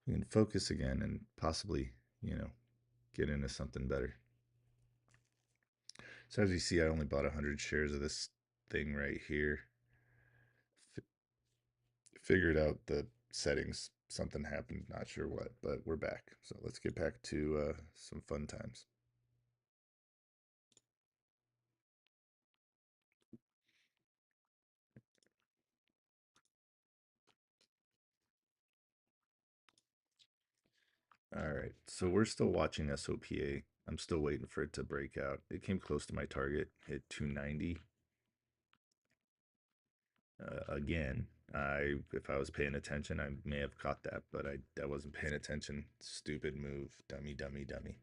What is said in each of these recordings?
we can focus again and possibly, you know, get into something better. So as you see, I only bought 100 shares of this thing right here. F Figured out the settings. Something happened, not sure what, but we're back. So let's get back to some fun times. All right, so we're still watching SOPA. I'm still waiting for it to break out. It came close to my target, hit 290. Again, if I was paying attention, I may have caught that, but I wasn't paying attention. Stupid move, dummy, dummy, dummy.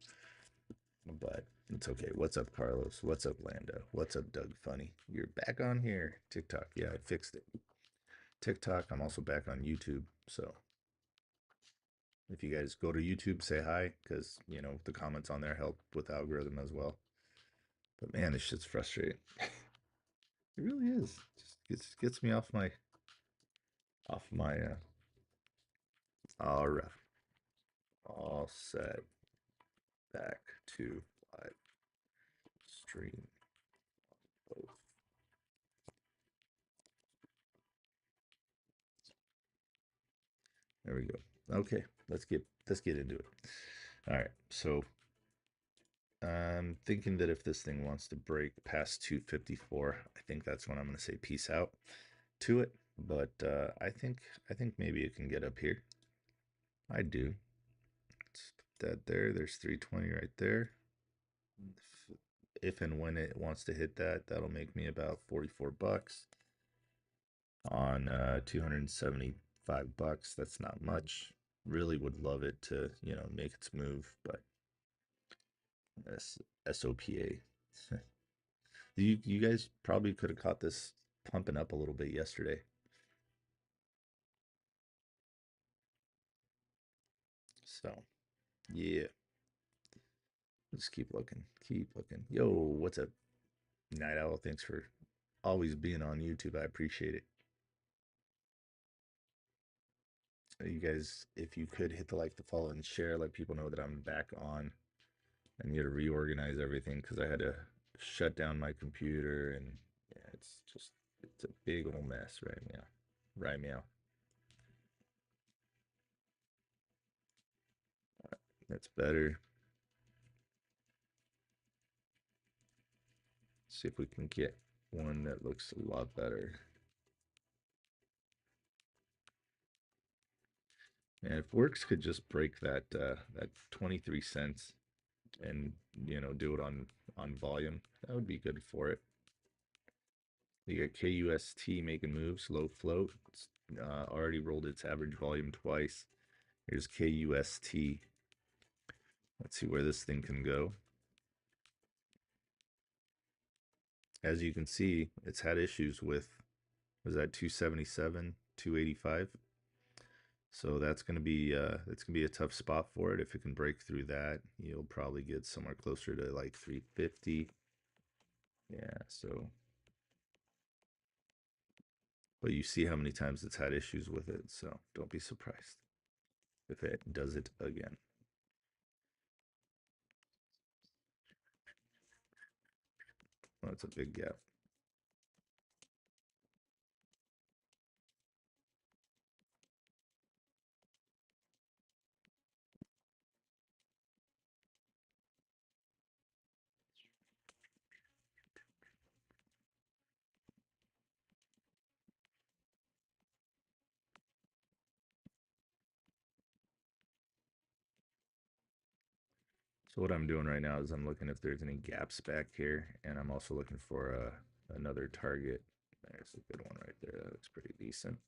But it's okay. What's up, Carlos? What's up, Lando? What's up, Doug Funny? You're back on here. TikTok. Yeah, I fixed it. TikTok. I'm also back on YouTube. So if you guys go to YouTube, say hi, because the comments on there help with the algorithm as well. But man, this shit's frustrating. It really is. Just gets me off my all right. All set. Back to live stream both. There we go. Okay, let's get into it. All right, so I'm thinking that if this thing wants to break past 254, I think that's when I'm going to say peace out to it. But I think maybe it can get up here. I do. Let's put that there. There's 320 right there. If and when it wants to hit that, that'll make me about 44 bucks on 275 bucks. That's not much. Really would love it to, make its move, but SOPA. You guys probably could have caught this pumping up a little bit yesterday. So, yeah. Just keep looking. Keep looking. Yo, what's up, Night Owl? Thanks for always being on YouTube. I appreciate it. You guys, if you could hit the like, the follow, and share, let people know that I'm back on. I need to reorganize everything because I had to shut down my computer, and yeah, it's a big old mess right now. Right meow. That's better. See if we can get one that looks a lot better. And if Works could just break that 23 cents and do it on volume, that would be good for it. You got KUST making moves, low float. It's already rolled its average volume twice. Here's KUST. Let's see where this thing can go. As you can see, it's had issues with, was that 277, 285? So that's gonna be a tough spot for it. If it can break through that, you'll probably get somewhere closer to like 350. Yeah, so but you see how many times it's had issues with it, so don't be surprised if it does it again. Well, that's a big gap. So what I'm doing right now is I'm looking if there's any gaps back here, and I'm also looking for another target. There's a good one right there. That looks pretty decent.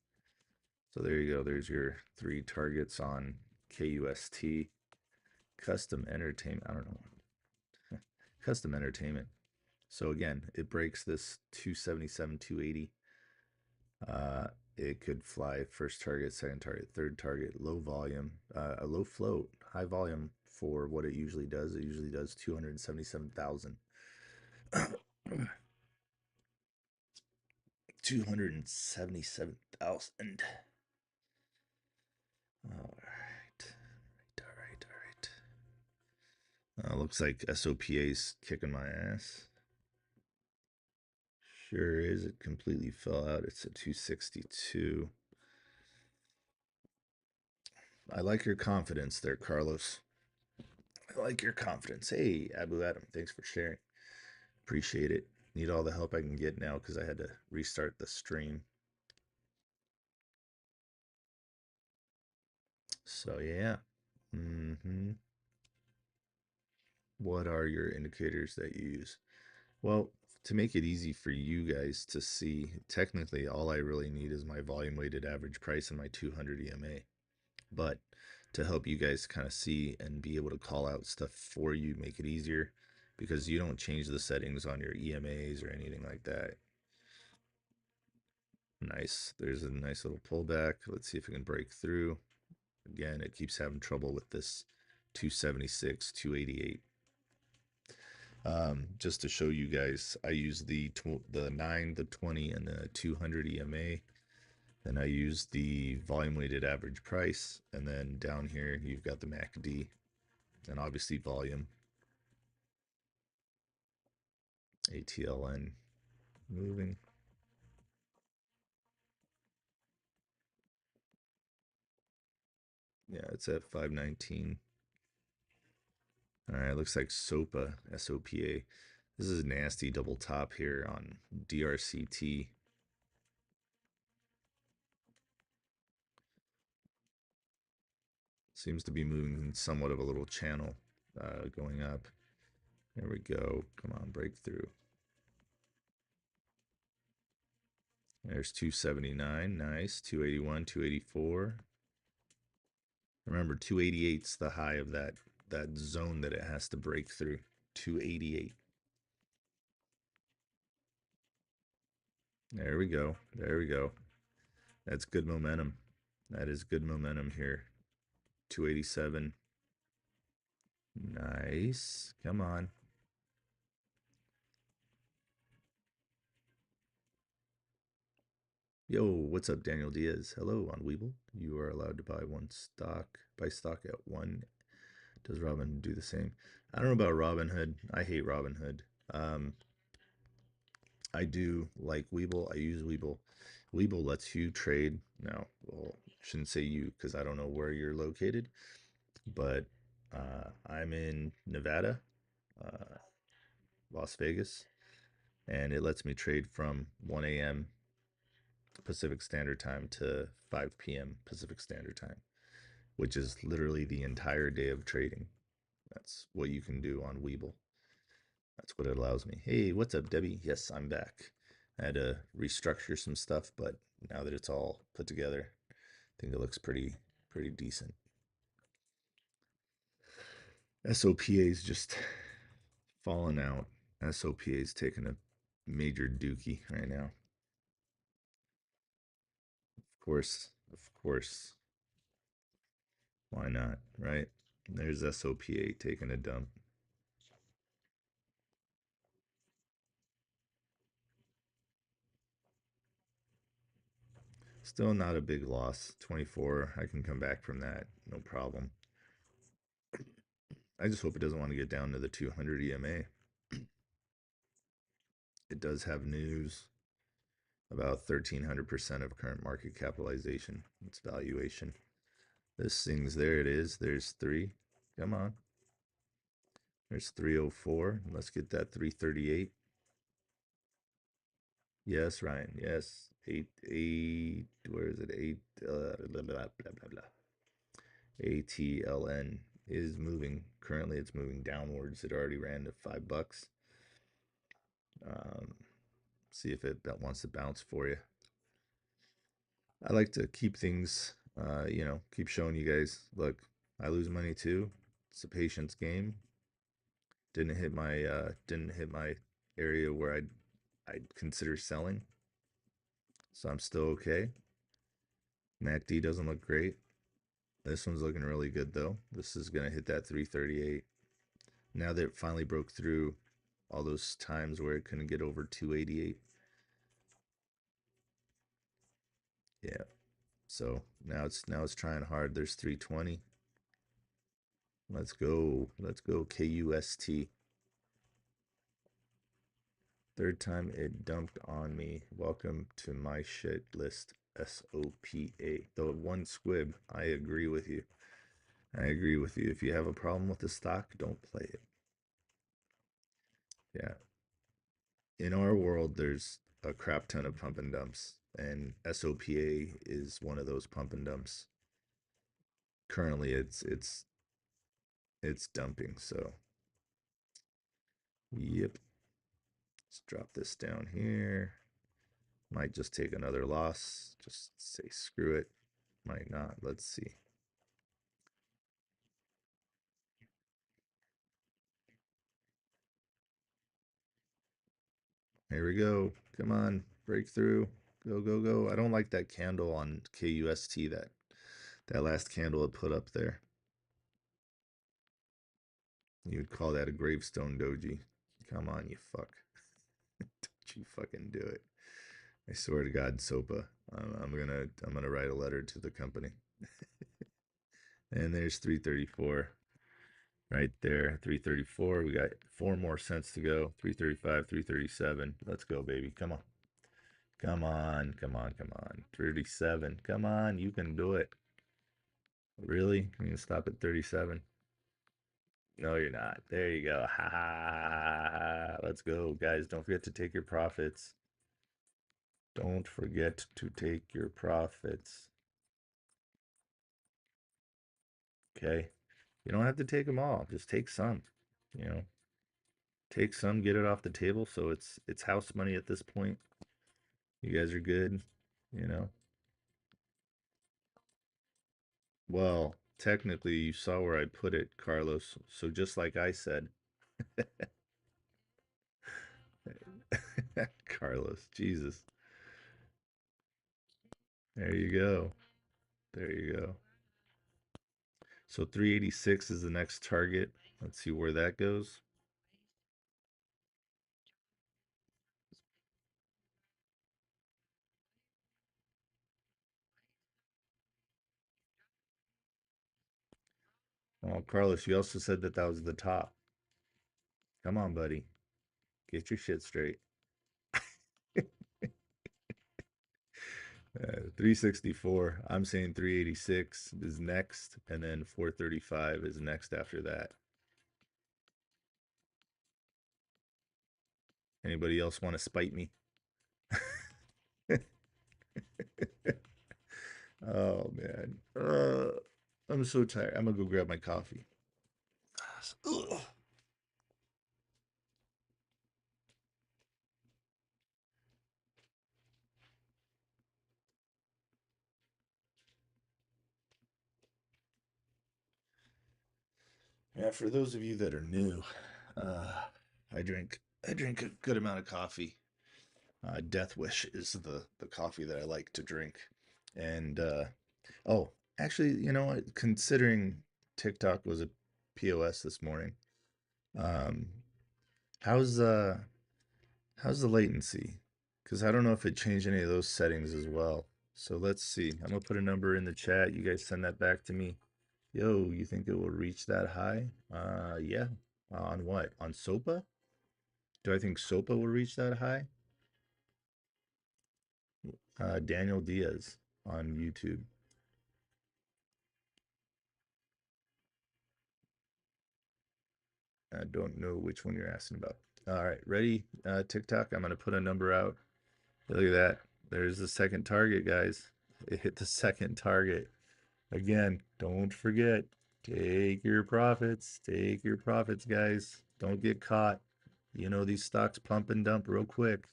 So there you go. There's your 3 targets on KUST. Custom Entertainment. I don't know. Custom Entertainment. So again, it breaks this 277, 280. Uh, it could fly first target, second target, third target, low volume, a low float, high volume for what it usually does. It usually does 277,000. 277,000. All right. Looks like SOPA's kicking my ass. Sure is. It completely fell out. It's a 262. I like your confidence there, Carlos. I like your confidence. Hey, Abu Adam, thanks for sharing. Appreciate it. Need all the help I can get now because I had to restart the stream. So, yeah. What are your indicators that you use? Well, to make it easy for you guys to see, technically all I really need is my volume weighted average price and my 200 EMA. But to help you guys kind of see and be able to call out stuff for you, make it easier, because you don't change the settings on your EMAs or anything like that. Nice. There's a nice little pullback. Let's see if we can break through. Again, it keeps having trouble with this 276, 288. Just to show you guys, I use the 9, the 20, and the 200 EMA. Then I use the volume weighted average price. And then down here, you've got the MACD and obviously volume. ATLN moving. Yeah, it's at 519. All right, looks like SOPA, SOPA. This is a nasty double top here on DRCT. Seems to be moving somewhat of a little channel going up. There we go. Come on, breakthrough. There's 279. Nice. 281, 284. Remember, 288's the high of that zone that it has to break through. 288. There we go. There we go. That's good momentum. That is good momentum here. 287. Nice. Come on. Yo, what's up, Daniel Diaz? Hello on Weeble. You are allowed to buy stock at one. Does Robin do the same? I don't know about Robinhood. I hate Robinhood. I do like Weeble. I use Weeble. Weeble lets you trade. Now, well, I shouldn't say you because I don't know where you're located, but I'm in Nevada, uh, Las Vegas, and it lets me trade from 1 a.m. Pacific Standard Time to 5 p.m. Pacific Standard Time, which is literally the entire day of trading. That's what you can do on Weeble. That's what it allows me. Hey, what's up, Debbie? Yes, I'm back. I had to restructure some stuff, but now that it's all put together, I think it looks pretty decent. SOPA's just falling out. SOPA's taking a major dookie right now. Of course. Why not, right? There's SOPA taking a dump. Still not a big loss. 24. I can come back from that. No problem. I just hope it doesn't want to get down to the 200 EMA. It does have news about 1,300% of current market capitalization. Its valuation. This thing's there. It is. There's 3. Come on. There's 304. Let's get that 338. Yes, Ryan. Yes. 8. Where is it? 8. Blah, blah, blah, blah, blah. ATLN is moving. Currently, it's moving downwards. It already ran to $5. See if it wants to bounce for you. I like to keep things, keep showing you guys. Look, I lose money too. It's a patience game. Didn't hit my area where I'd consider selling, so I'm still okay. MACD doesn't look great. This one's looking really good though. This is gonna hit that 338. Now that it finally broke through all those times where it couldn't get over 288. Yeah. So now it's trying hard. There's 320. Let's go. Let's go. KUST. Third time it dumped on me. Welcome to my shit list. SOPA. The one squib. I agree with you. I agree with you. If you have a problem with the stock, don't play it. Yeah. In our world, there's a crap ton of pump and dumps, and SOPA is one of those pump and dumps. Currently, it's dumping. So, yep. Let's drop this down here. Might just take another loss. Just say screw it. Might not. Let's see. Here we go. Come on. Breakthrough. Go, go, go. I don't like that candle on KUST, that last candle it put up there. You would call that a gravestone doji. Come on, you fuck. Don't you fucking do it. I swear to God, SOPA. I'm gonna write a letter to the company. And there's 334 right there. 334. We got 4 more cents to go. 335, 337. Let's go, baby. Come on. Come on. Come on. Come on. 37. Come on. You can do it. Really? You can stop at 37? No, you're not. There you go. Ha ha. Let's go, guys. Don't forget to take your profits. Don't forget to take your profits. Okay. You don't have to take them all. Just take some. You know, take some, get it off the table. So it's house money at this point. You guys are good. You know. Well, technically, you saw where I put it, Carlos. So just like I said, Carlos, Jesus. There you go. There you go. So 386 is the next target. Let's see where that goes. Oh, Carlos, you also said that that was the top. Come on, buddy. Get your shit straight. 364. I'm saying 386 is next, and then 435 is next after that. Anybody else want to spite me? Oh man. I'm so tired. I'm gonna go grab my coffee. Ugh. Yeah, for those of you that are new, uh, I drink a good amount of coffee. Death Wish is the coffee that I like to drink, and oh, actually, you know what? Considering TikTok was a POS this morning, um, how's uh how's the latency? Because I don't know if it changed any of those settings as well. So let's see. I'm gonna put a number in the chat. You guys send that back to me. Yo, you think it will reach that high? Yeah. On what? On SOPA? Do I think SOPA will reach that high? Daniel Diaz on YouTube. I don't know which one you're asking about. All right, ready? TikTok, I'm going to put a number out. Look at that. There's the second target, guys. It hit the second target. Again, don't forget, take your profits. Take your profits, guys. Don't get caught. You know, these stocks pump and dump real quick.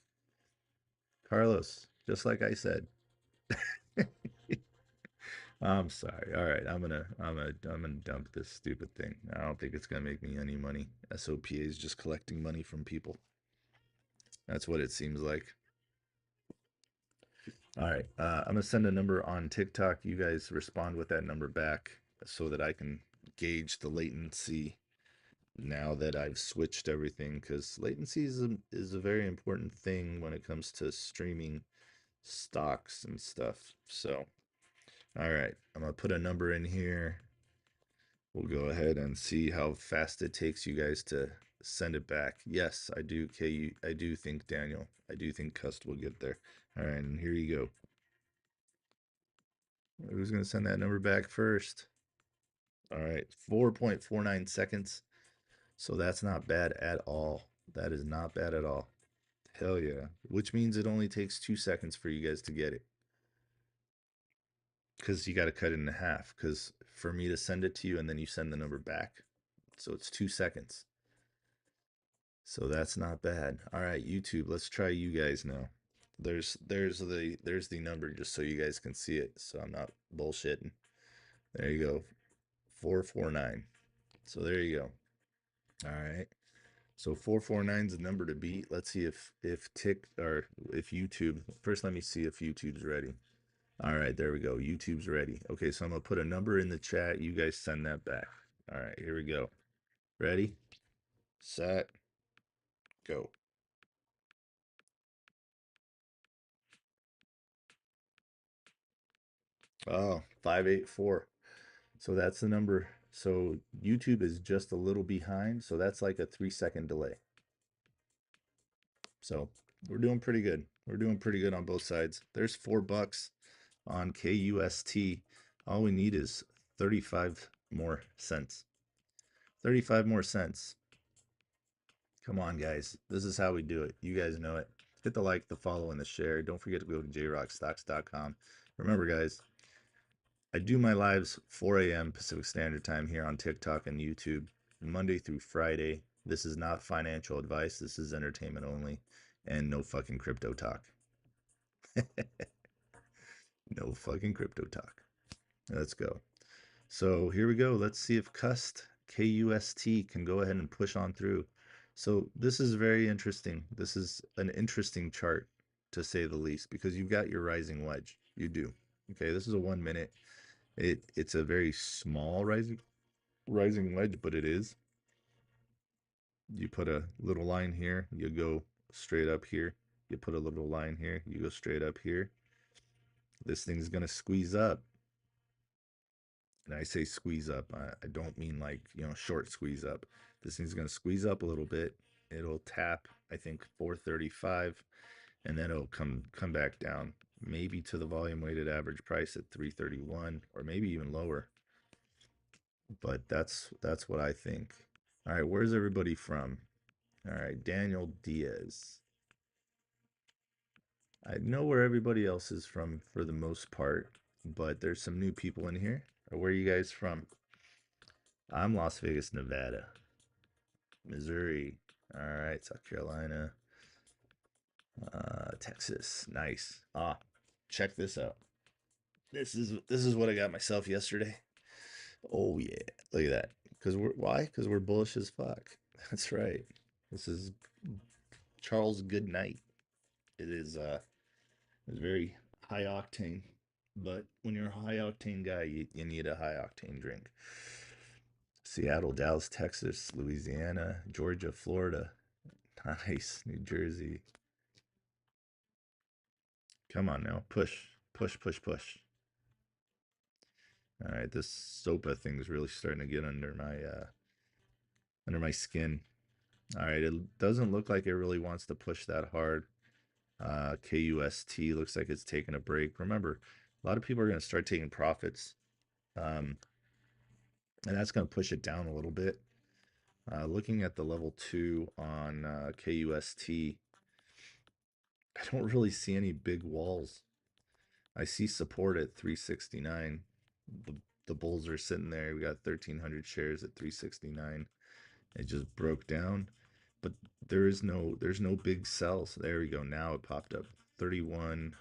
Carlos, just like I said. I'm sorry. All right, I'm gonna dump this stupid thing. I don't think it's gonna make me any money. SOPA is just collecting money from people. That's what it seems like. All right, I'm gonna send a number on TikTok. You guys respond with that number back so that I can gauge the latency now that I've switched everything, because latency is a very important thing when it comes to streaming stocks and stuff. So, all right, I'm gonna put a number in here. we'll go ahead and see how fast it takes you guys to send it back. Yes, I do, I do think Daniel. I do think Cust will get there. All right, and here you go. Who's going to send that number back first? All right, 4.49 seconds. So that's not bad at all. That is not bad at all. Hell yeah. Which means it only takes 2 seconds for you guys to get it. Because you got to cut it in half. Because for me to send it to you and then you send the number back. So it's 2 seconds. So that's not bad. All right, YouTube, let's try you guys now. There's the number just so you guys can see it. So I'm not bullshitting. There you go. 449. So there you go. All right. So 449 is the number to beat. Let's see if Tik or if YouTube. First, let me see if YouTube's ready. All right, there we go. YouTube's ready. Okay, so I'm gonna put a number in the chat. You guys send that back. All right, here we go. Ready, set, go. Oh, 584. So that's the number. So YouTube is just a little behind. So that's like a 3-second delay. So we're doing pretty good. We're doing pretty good on both sides. There's $4 on KUST. All we need is 35 more cents. 35 more cents. Come on, guys. This is how we do it. You guys know it. Hit the like, the follow, and the share. Don't forget to go to jrockstocks.com. Remember, guys, I do my lives 4 a.m. Pacific Standard Time here on TikTok and YouTube, Monday through Friday. This is not financial advice. This is entertainment only, and no fucking crypto talk. No fucking crypto talk. Let's go. So here we go. Let's see if KUST can go ahead and push on through. So this is very interesting. This is an interesting chart, to say the least, because you've got your rising wedge. You do. Okay, this is a 1 minute. It's a very small rising wedge, but it is. You put a little line here, you go straight up here. You put a little line here, you go straight up here. This thing's gonna squeeze up. And I say squeeze up, I don't mean like, short squeeze up. This thing's going to squeeze up a little bit. It'll tap, I think, 435, and then it'll come back down, maybe to the volume weighted average price at 331, or maybe even lower. But that's what I think. All right, where's everybody from? All right, Daniel Diaz. I know where everybody else is from for the most part, but there's some new people in here. Where are you guys from? I'm Las Vegas, Nevada. Missouri. All right, South Carolina. Texas. Nice. Check this out. This is what I got myself yesterday. Oh yeah. Look at that. Why? Because we're bullish as fuck. That's right. This is Charles Goodnight. It is it's very high octane. But when you're a high octane guy, you need a high octane drink. Seattle, Dallas, Texas, Louisiana, Georgia, Florida. Nice. New Jersey. Come on now. Push. Push, push, push. All right, this SOPA thing's really starting to get under my skin. All right, it doesn't look like it really wants to push that hard. KUST looks like it's taking a break. Remember, a lot of people are going to start taking profits, and that's going to push it down a little bit. Looking at the level 2 on KUST, I don't really see any big walls. I see support at 369. The bulls are sitting there. We got 1,300 shares at 369. It just broke down, but there's no big sells. There we go. Now it popped up 31.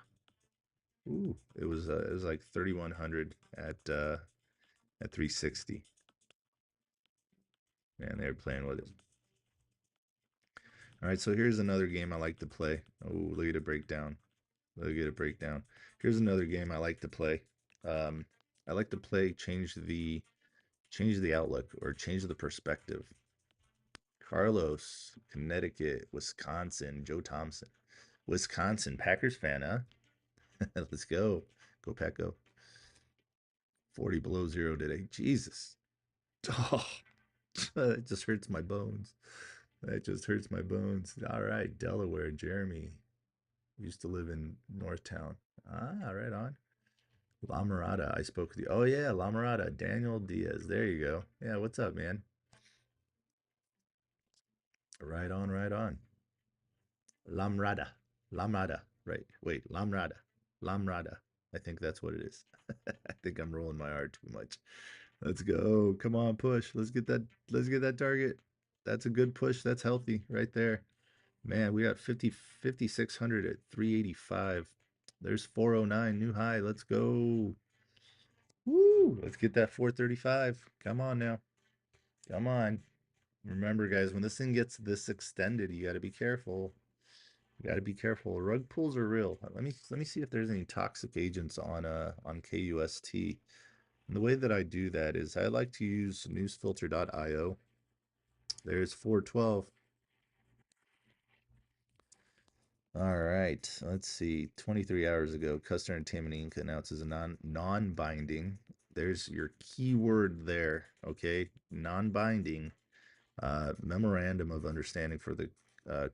Ooh, it was like 3,100 at 360. Man, they're playing with it. All right, so here's another game I like to play. Oh, look at it break down. Look at it break down. Here's another game I like to play. I like to play change the outlook, or change the perspective. Carlos, Connecticut, Wisconsin, Joe Thompson. Wisconsin, Packers fan, huh? Let's go. Go Pack, go. 40 below zero today. Jesus. Oh, it just hurts my bones. That just hurts my bones. All right, Delaware, Jeremy. Used to live in Northtown. Ah, right on. La Mirada, I spoke with you. Oh yeah, La Mirada, Daniel Diaz. There you go. Yeah, what's up, man? Right on, right on. Lamrada. Lamrada. Right. Wait, Lamrada. Lamrada. I think that's what it is. I think I'm rolling my R too much. Let's go. Come on, push. Let's get that target. That's a good push. That's healthy right there. Man, we got 5,600 at 385. There's 409 new high. Let's go. Woo! Let's get that 435. Come on now. Come on. Remember, guys, when this thing gets this extended, you got to be careful. You got to be careful. Rug pulls are real. Let me see if there's any toxic agents on KUST. And the way that I do that is I like to use newsfilter.io. There's 412. All right, let's see. 23 hours ago, Custer Entertainment Inc. announces a non-binding. There's your keyword there, okay? Non-binding memorandum of understanding for the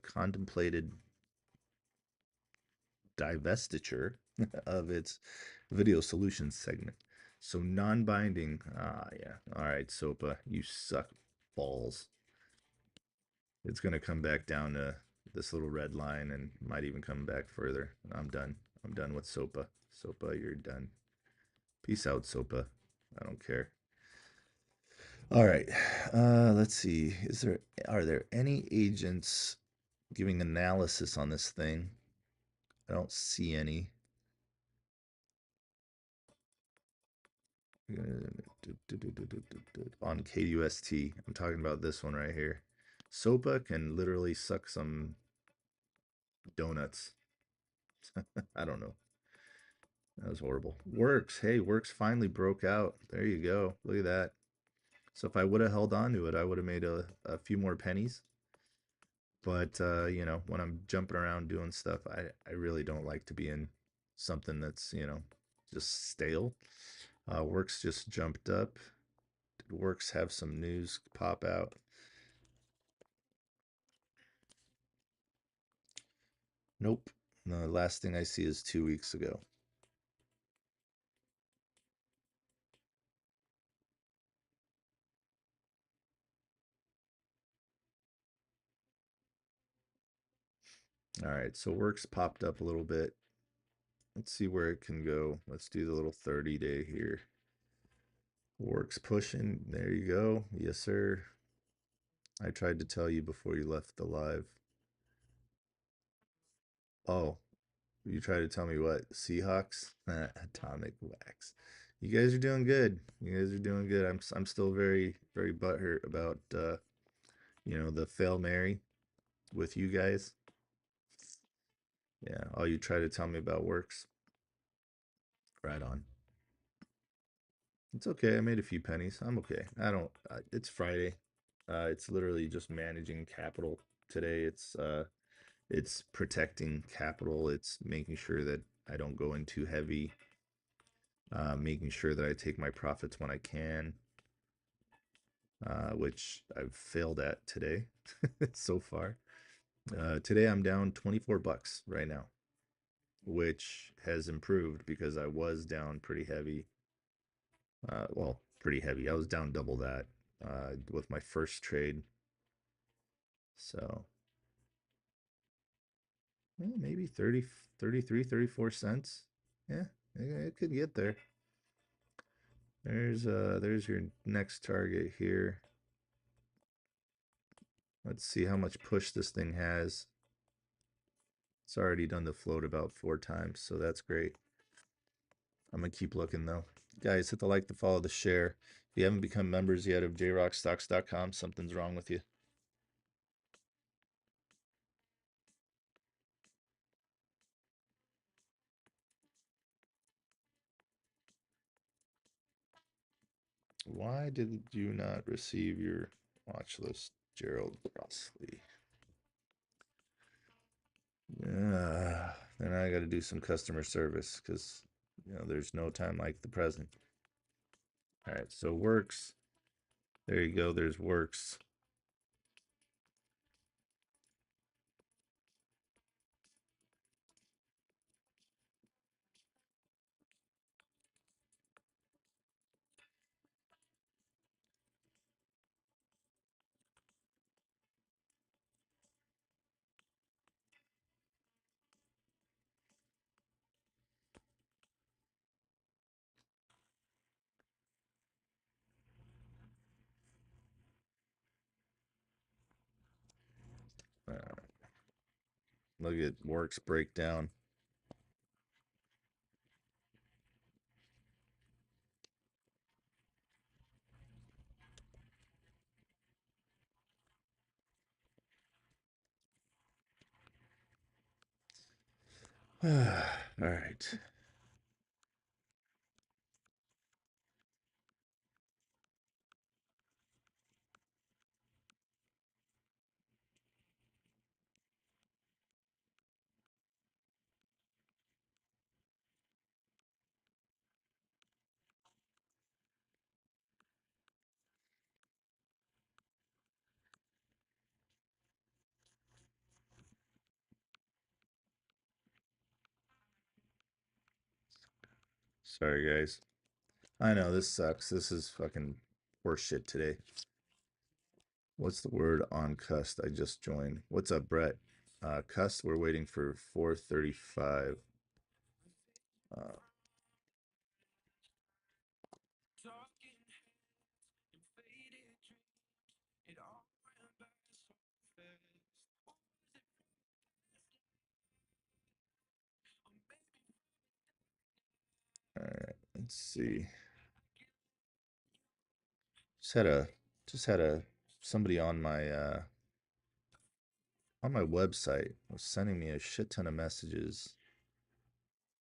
contemplated divestiture of its video solutions segment. So non-binding. Ah, yeah. All right, Sopa, you suck balls. It's gonna come back down to this little red line and might even come back further. I'm done. I'm done with Sopa. Sopa, you're done. Peace out, Sopa. I don't care. All right. Let's see. Are there any agents giving analysis on this thing? I don't see any. On KUST. I'm talking about this one right here. SOPA can literally suck some donuts. I don't know. That was horrible. Works. Hey, Works finally broke out. There you go. Look at that. So if I would have held on to it, I would have made a few more pennies. But, you know, when I'm jumping around doing stuff, I really don't like to be in something that's, you know, just stale. Works just jumped up. Did Works have some news pop out? Nope. The last thing I see is 2 weeks ago. All right, so Works popped up a little bit. Let's see where it can go. Let's do the little 30-day here. Works pushing. There you go. Yes, sir. I tried to tell you before you left the live. Oh, you tried to tell me what? Seahawks? Atomic wax. You guys are doing good. You guys are doing good. I'm still very very butthurt about you know, the fail Mary with you guys. Yeah. Oh, you try to tell me about Works. Right on. It's okay. I made a few pennies. I'm okay. I don't. It's Friday. It's literally just managing capital today. It's protecting capital. It's making sure that I don't go in too heavy. Making sure that I take my profits when I can, which I've failed at today so far. Today I'm down 24 bucks right now, which has improved because I was down pretty heavy. Well, pretty heavy. I was down double that with my first trade. So maybe 30, 33, 34 cents. Yeah, it could get there. There's your next target here. Let's see how much push this thing has. It's already done the float about 4 times, so that's great. I'm gonna keep looking though. Guys, hit the like, the follow, the share. If you haven't become members yet of jrockstocks.com, something's wrong with you. Why did you not receive your watch list, Gerald Crossley? Then I got to do some customer service because, you know, there's no time like the present. All right, so Works There you go. There's works. Look at works breakdown. All right. Sorry, guys. I know this sucks. This is fucking horse shit today. What's the word on cust? I just joined. What's up, Brett? Cust, we're waiting for 435. Uh, all right, let's see. Just had a somebody on my website was sending me a shit ton of messages.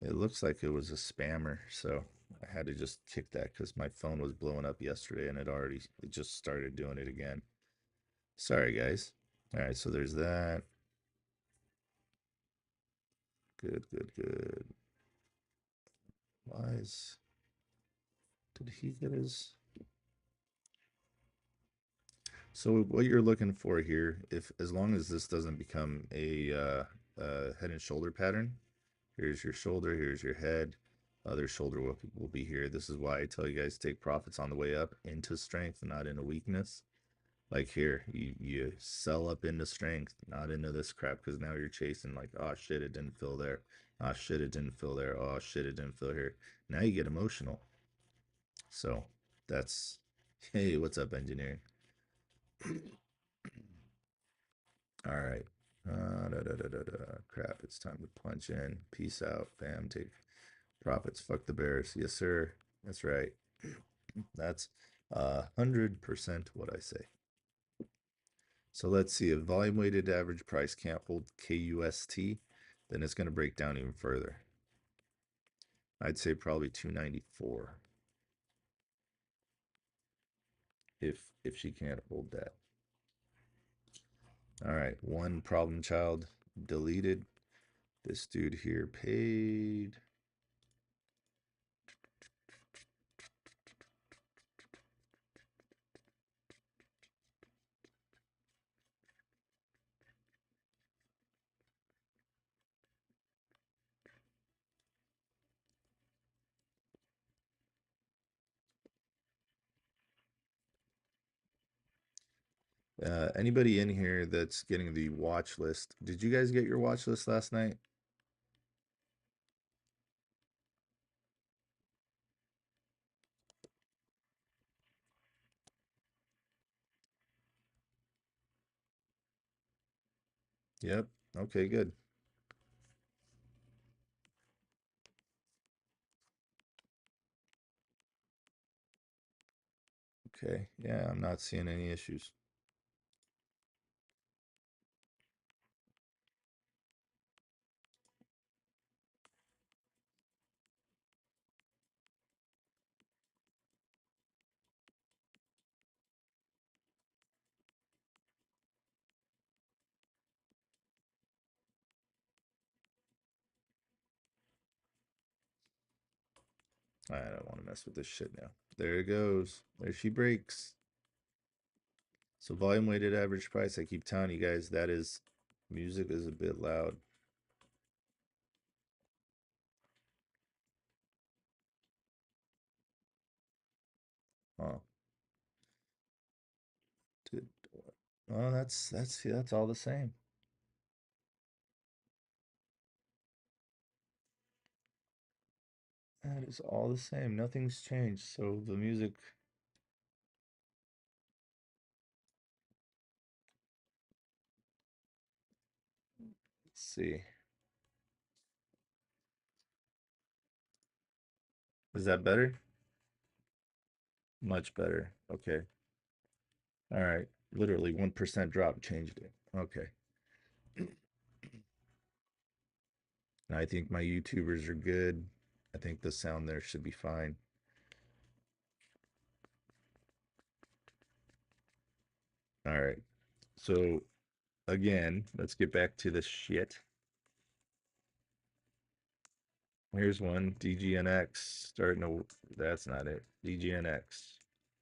It looks like it was a spammer, so I had to just kick that because my phone was blowing up yesterday and it just started doing it again. Sorry, guys. All right, so there's that. Good, good, good. Why is did he get his? So what you're looking for here, if as long as this doesn't become a head and shoulder pattern, here's your shoulder, here's your head, other shoulder will be here. This is why I tell you guys take profits on the way up into strength, not into weakness. Like here, you sell up into strength, not into this crap, because now you're chasing like, oh shit, it didn't fill there. Oh shit, it didn't fill there. Oh shit, it didn't fill here. Now you get emotional. So that's, hey, what's up, engineering? All right. Crap, it's time to punch in. Peace out. Bam, take profits. Fuck the bears. Yes, sir. That's right. That's 100% what I say. So let's see. If volume weighted average price can't hold KUST, then it's going to break down even further. I'd say probably 294 if she can't hold that. All right, one problem child deleted. This dude here paid. Anybody in here that's getting the watch list? Did you guys get your watch list last night? Yep. Okay, good. Okay. Yeah, I'm not seeing any issues. I don't want to mess with this shit now. There it goes. There she breaks. So volume weighted average price, I keep telling you guys that is, music is a bit loud. Oh, dude. Oh, that's all the same. That is all the same. Nothing's changed. So the music, let's see. Is that better? Much better. Okay. All right. Literally 1% drop changed it. Okay. I think my YouTubers are good. I think the sound there should be fine. All right. So again, let's get back to the shit. Here's one, DGNX starting to, that's not it. DGNX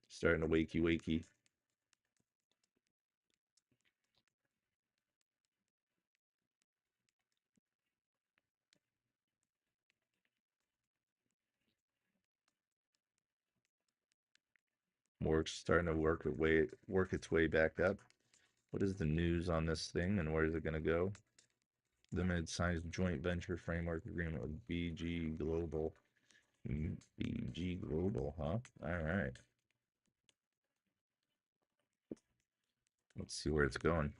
starting to wakey wakey. Starting to work its way back up. What is the news on this thing and where is it going to go? Limited sized joint venture framework agreement with BG Global. BG Global, huh? All right. Let's see where it's going.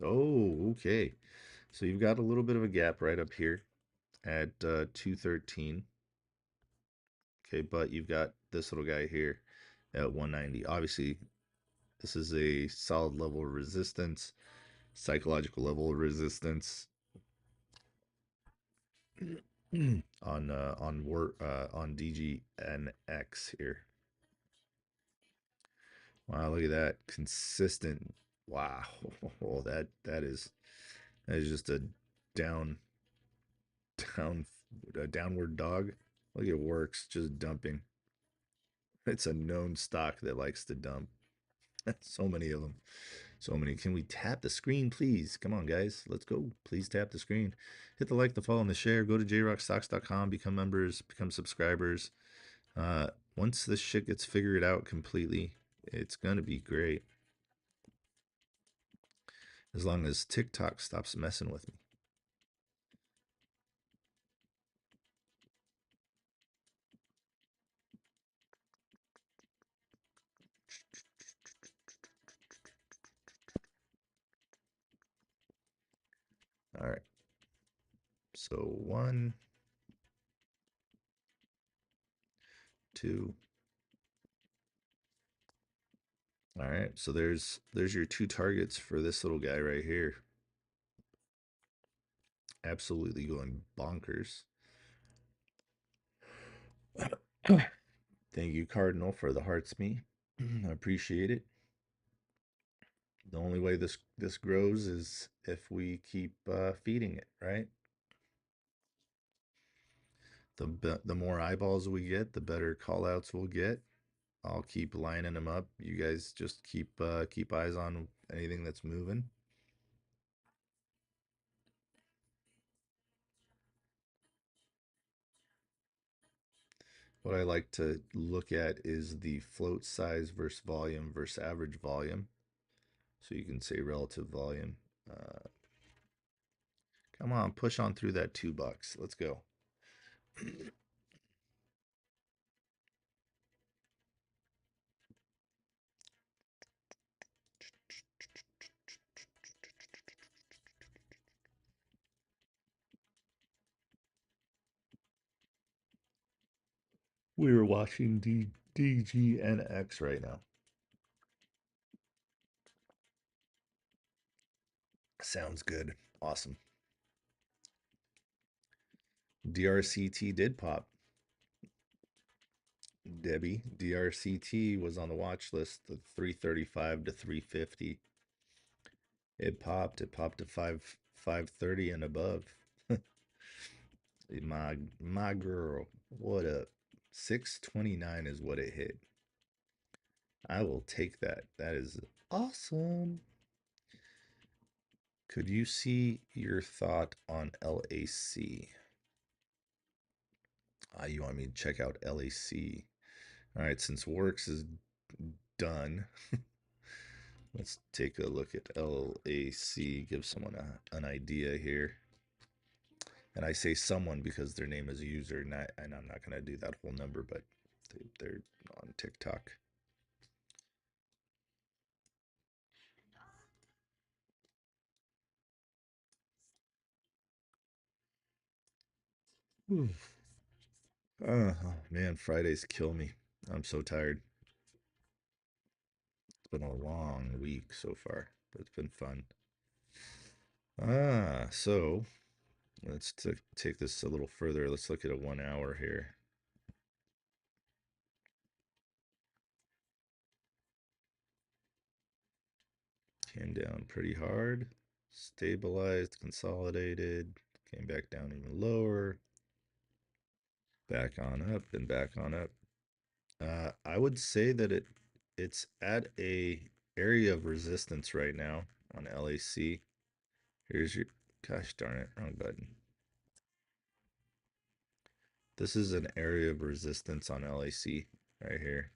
Oh, okay. So you've got a little bit of a gap right up here at 213. Okay, but you've got this little guy here at 190. Obviously, this is a solid level of resistance, psychological level of resistance on DGNX here. Wow, look at that consistent. Wow, oh, that is just a down down a downward dog. Look, it works, just dumping. It's a known stock that likes to dump. So many of them. So many. Can we tap the screen, please? Come on, guys. Let's go. Please tap the screen. Hit the like, the follow, and the share. Go to jrockstocks.com. Become members. Become subscribers. Uh, Once this shit gets figured out completely, it's gonna be great. As long as TikTok stops messing with me. All right. So 1, 2. All right. So there's your 2 targets for this little guy right here. Absolutely going bonkers. Thank you, Cardinal, for the hearts me. I appreciate it. The only way this grows is if we keep feeding it, right? The more eyeballs we get, the better call outs we'll get. I'll keep lining them up. You guys just keep eyes on anything that's moving. What I like to look at is the float size versus average volume. So you can say relative volume. Come on, push on through that $2. Let's go. We are watching DGNX right now. Sounds good. Awesome. DRCT did pop. Debbie, DRCT was on the watch list, the 335 to 350. It popped. It popped to 530 and above. My girl, what up? 629 is what it hit. I will take that. That is awesome. Could you see your thought on LAC? You want me to check out LAC? All right, since Works is done, let's take a look at LAC, give someone an idea here. And I say someone because their name is a user, and I'm not going to do that whole number, but they're on TikTok. Oh man, Fridays kill me. I'm so tired. It's been a long week so far, but it's been fun. So let's take this a little further. Let's look at a 1 hour here. Came down pretty hard, stabilized, consolidated, came back down even lower, back on up and back on up. I would say that it's at a area of resistance right now on LAC. Here's your, gosh darn it, wrong button. This is an area of resistance on LAC right here.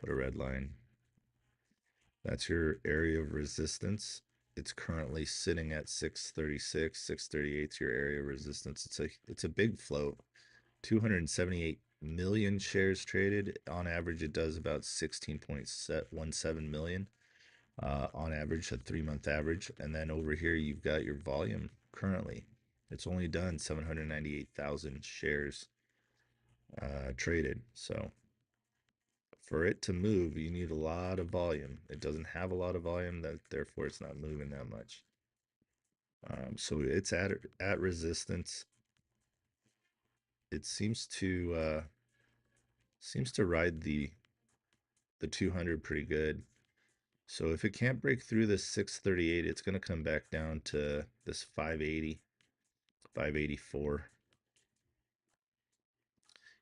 Put a red line. That's your area of resistance. It's currently sitting at 636, 638 is your area of resistance. It's a big float. 278 million shares traded. On average, it does about 16.17 million. On average, a 3-month average. And then over here, you've got your volume currently. It's only done 798,000 shares traded. So for it to move, you need a lot of volume. It doesn't have a lot of volume, therefore it's not moving that much. So it's at resistance. It seems to ride the 200 pretty good. So if it can't break through this 638, it's going to come back down to this 580, 584.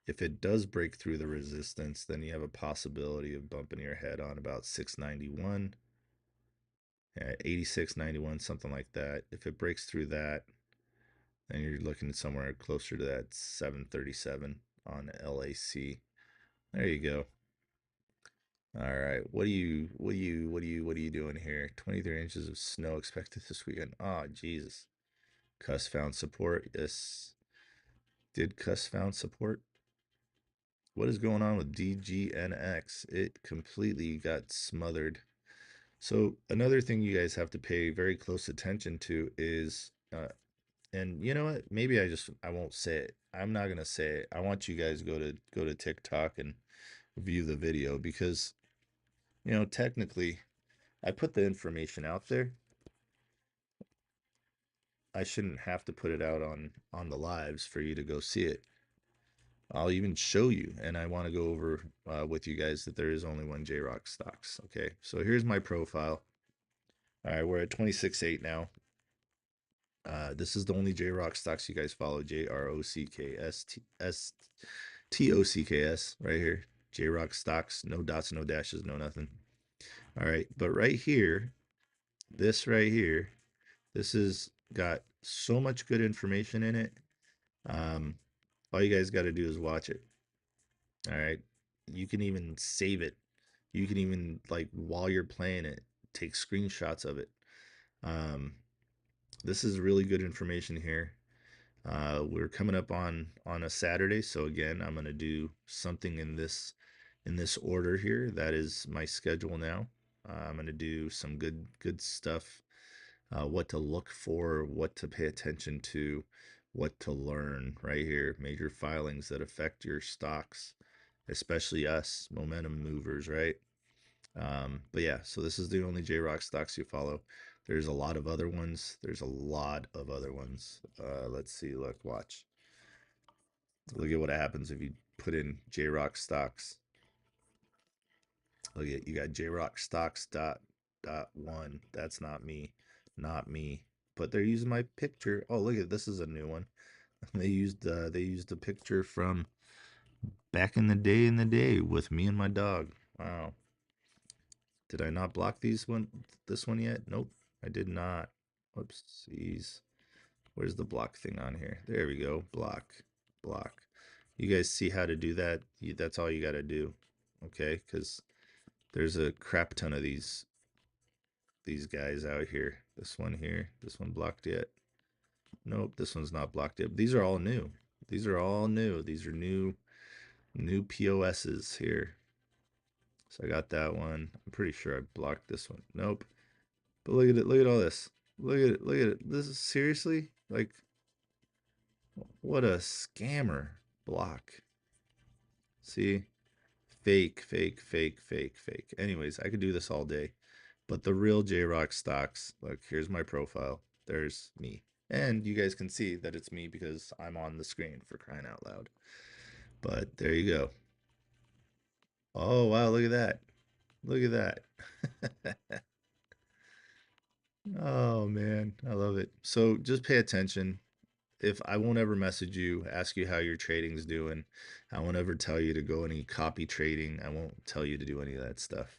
If it does break through the resistance, then you have a possibility of bumping your head on about 691, 86.91, something like that. If it breaks through that, then you're looking somewhere closer to that 737 on LAC. There you go. All right, what are you doing here? 23 inches of snow expected this weekend. Oh, Jesus. Cuss found support. Yes. Did Cuss found support? What is going on with DGNX? It completely got smothered. So another thing you guys have to pay very close attention to is, and you know what? Maybe I won't say it. I'm not gonna say it. I want you guys to go to TikTok and view the video because, technically, I put the information out there. I shouldn't have to put it out on the lives for you to go see it. I'll even show you, and I want to go over with you guys that there is only one Jrockstocks. Okay, so here's my profile. All right, we're at 26.8 now. This is the only Jrockstocks you guys follow. Jrockstocks right here. Jrockstocks, no dots, no dashes, no nothing. All right, but right here, this right here, this has got so much good information in it. All you guys got to do is watch it. All right. You can even save it. You can even, like, while you're playing it, take screenshots of it. This is really good information here. We're coming up on a Saturday, so again, I'm gonna do something in this order here. That is my schedule now. I'm gonna do some good stuff. What to look for, what to pay attention to, what to learn right here. Major filings that affect your stocks, especially us momentum movers, right? But yeah, so this is the only Jrockstocks you follow. There's a lot of other ones. Let's see. Look, watch. Look at what happens if you put in Jrockstocks. Look at, you got Jrockstocks.1. That's not me. Not me. But they're using my picture. Oh, look at this is a new one. They used a picture from back in the day with me and my dog. Wow. Did I not block this one yet? Nope, I did not. Whoopsies. Where's the block thing on here? There we go. Block. Block. You guys see how to do that? That's all you got to do. Okay? Because there's a crap ton of these guys out here. This one here. This one blocked yet? Nope, this one's not blocked yet. These are all new. These are all new. These are new POSs here. So I got that one. I'm pretty sure I blocked this one. Nope. But look at it. Look at all this. Look at it. Look at it. This is seriously like, what a scammer block. See? Fake, fake, fake, fake, fake. Anyways, I could do this all day. But the real Jrockstocks, look, here's my profile. There's me. And you guys can see that it's me because I'm on the screen, for crying out loud. But there you go. Oh, wow, look at that. Look at that. Oh, man, I love it. So just pay attention. If I won't ever message you, ask you how your trading's doing. I won't ever tell you to go any copy trading. I won't tell you to do any of that stuff.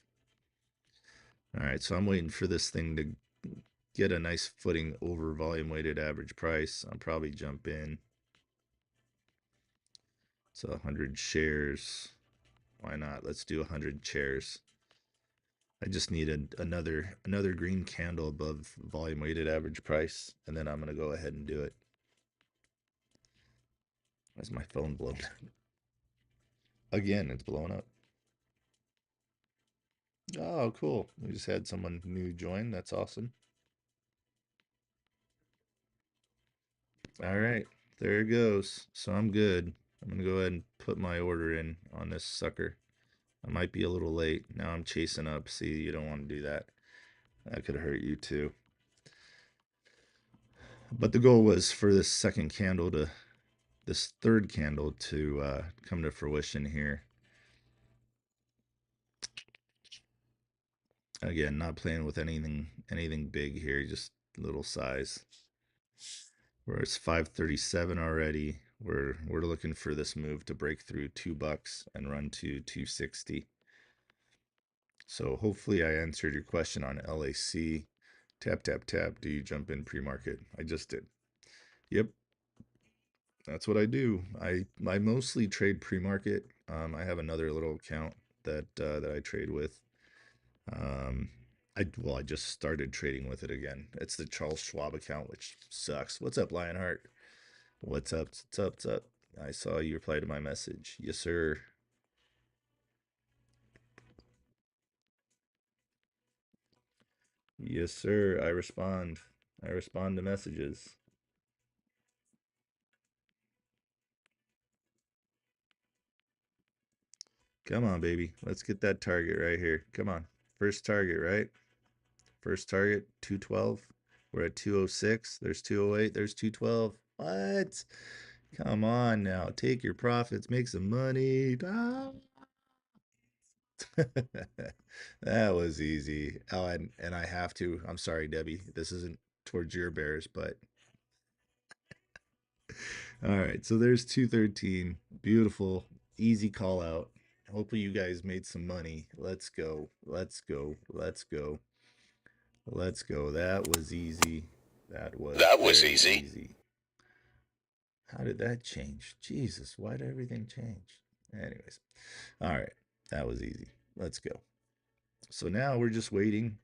All right, so I'm waiting for this thing to get a nice footing over volume weighted average price. I'll probably jump in. So 100 shares. Why not? Let's do 100 shares. I just need another green candle above volume weighted average price, and then I'm going to go ahead and do it. Why's my phone blown? Again, it's blowing up. Oh, cool. We just had someone new join. That's awesome. All right, there it goes. So I'm good. I'm going to go ahead and put my order in on this sucker. I might be a little late. Now I'm chasing up. See, you don't want to do that. That could hurt you too. But the goal was for this third candle to come to fruition here. Again, not playing with anything big here, just little size. Where it's 537 already. We're looking for this move to break through $2 and run to 260. So hopefully I answered your question on LAC. Tap, tap, tap. Do you jump in pre-market? I just did. Yep. That's what I do. I mostly trade pre-market. I have another little account that I trade with. I just started trading with it again. It's the Charles Schwab account, which sucks. What's up, Lionheart? What's up? What's up? What's up? I saw you reply to my message. Yes, sir. Yes, sir. I respond. I respond to messages. Come on, baby. Let's get that target right here. Come on. First target, right? First target, 212. We're at 206. There's 208. There's 212. What? Come on now. Take your profits. Make some money. Ah. That was easy. Oh, and I have to. I'm sorry, Debbie. This isn't towards your bears, but all right. So there's 213. Beautiful. Easy call out. Hopefully you guys made some money. Let's go. Let's go. Let's go. Let's go. That was easy. That was easy. How did that change? Jesus, why did everything change? Anyways. All right. That was easy. Let's go. So now we're just waiting.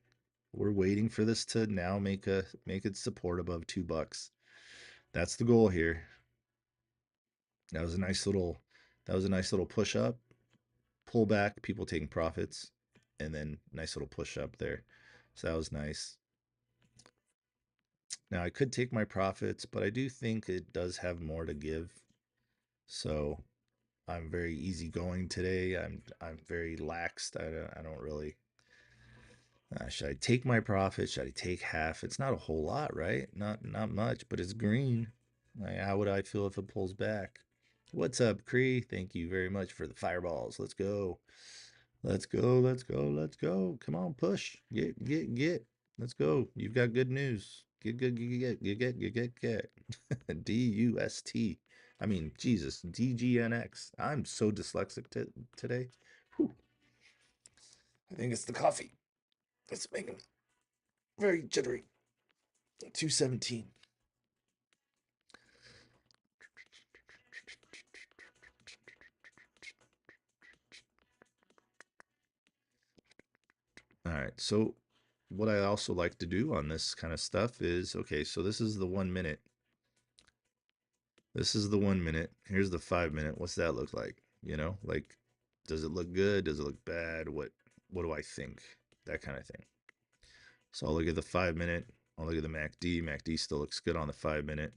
We're waiting for this to now make it support above $2. That's the goal here. That was a nice little push up, pull back, people taking profits, and then nice little push up there. So that was nice. Now I could take my profits, but I do think it does have more to give. So I'm very easygoing today. I'm very laxed. I don't really. Should I take my profit? Should I take half? It's not a whole lot, right? Not much, but it's green. Like, how would I feel if it pulls back? What's up, Cree? Thank you very much for the fireballs. Let's go. Let's go. Let's go. Let's go. Come on, push. Get. Let's go. You've got good news. Get. DUST. I mean, Jesus. DGNX. I'm so dyslexic today. Whew. I think it's the coffee. It's making me very jittery. 217. All right. So what I also like to do on this kind of stuff is, okay, so this is the 1 minute. This is the 1 minute. Here's the 5 minute. What's that look like? You know, like, does it look good? Does it look bad? What do I think? That kind of thing. So I'll look at the 5 minute. I'll look at the MACD. MACD still looks good on the 5 minute.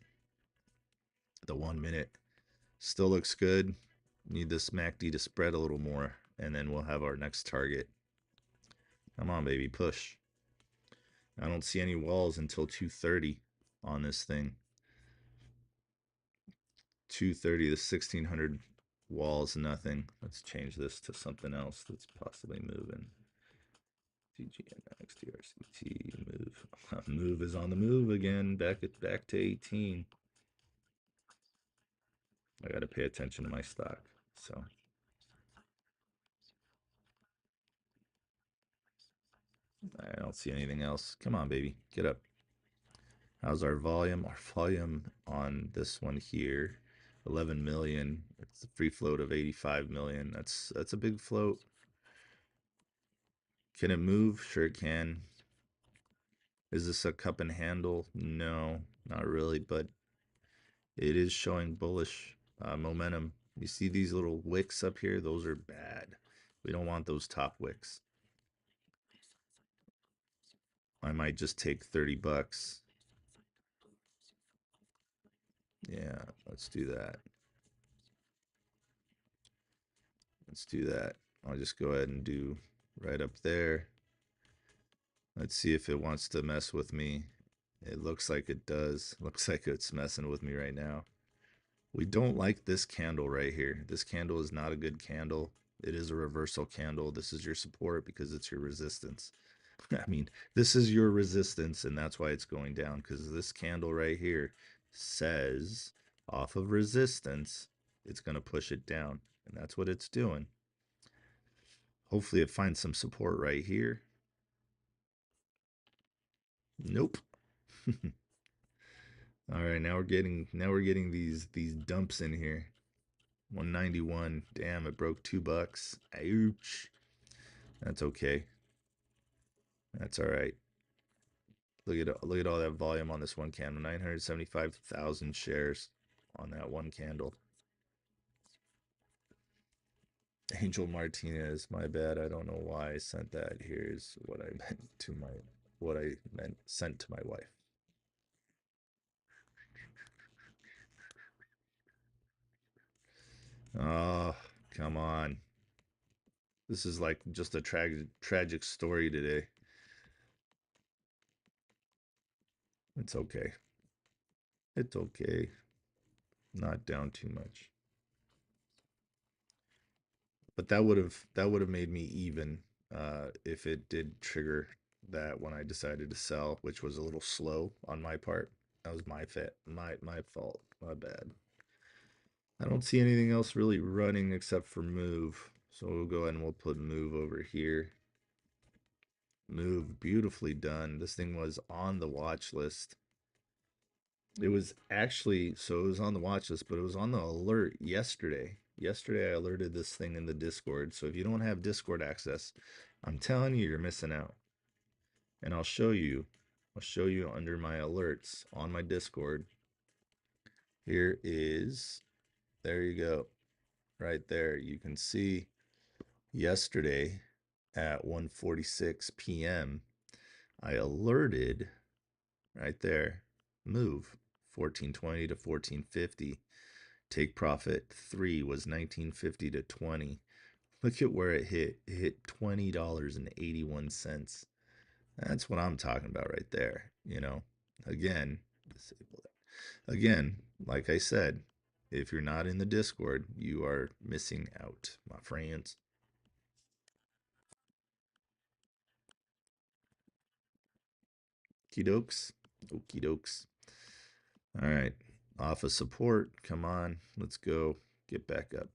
The 1 minute still looks good. Need this MACD to spread a little more, and then we'll have our next target. Come on, baby, push. I don't see any walls until 230 on this thing. 230 to 1600 walls, nothing. Let's change this to something else that's possibly moving. TGNX, TRCT, move. Move is on the move again. Back to 18. I got to pay attention to my stock. So I don't see anything else. Come on, baby, get up. How's our volume? Our volume on this one here, 11 million. It's a free float of 85 million. That's a big float. Can it move? Sure it can. Is this a cup and handle? No, not really, but it is showing bullish momentum. You see these little wicks up here? Those are bad. We don't want those top wicks. I might just take 30 bucks. Yeah, let's do that. Let's do that. I'll just go ahead and do right up there. Let's see if it wants to mess with me. It looks like it does. Looks like it's messing with me right now. We don't like this candle right here. This candle is not a good candle. It is a reversal candle. This is your support because it's your resistance. I mean, this is your resistance, and that's why it's going down, because this candle right here says off of resistance, it's going to push it down, and that's what it's doing. Hopefully it finds some support right here. Nope. All right, now we're getting these dumps in here. 191. Damn, it broke $2. Ouch. That's okay. That's all right. Look at all that volume on this one candle. 975,000 shares on that one candle. Angel Martinez, my bad. I don't know why I sent that. Here's what I meant to sent to my wife. Oh, come on. This is like just a tragic story today. It's okay. It's okay. Not down too much. But that would have made me even if it did trigger that when I decided to sell, which was a little slow on my part. That was my fault. My bad. I don't see anything else really running except for move. So we'll go ahead and we'll put move over here. Move, beautifully done. This thing was on the watch list. It was actually, so it was on the watch list, but it was on the alert yesterday. Yesterday, I alerted this thing in the Discord. So if you don't have Discord access, I'm telling you, you're missing out. And I'll show you under my alerts on my Discord. Here is, there you go. Right there. You can see yesterday at 1:46 p.m. I alerted right there, move 1420 to 1450. Take profit 3 was 1950 to 20. Look at where it hit. It hit $20.81. That's what I'm talking about right there. You know, again, disable that. Again, like I said, if you're not in the Discord, you are missing out, my friends. Okie dokes. Okie dokes. All right. Off of support. Come on. Let's go. Get back up.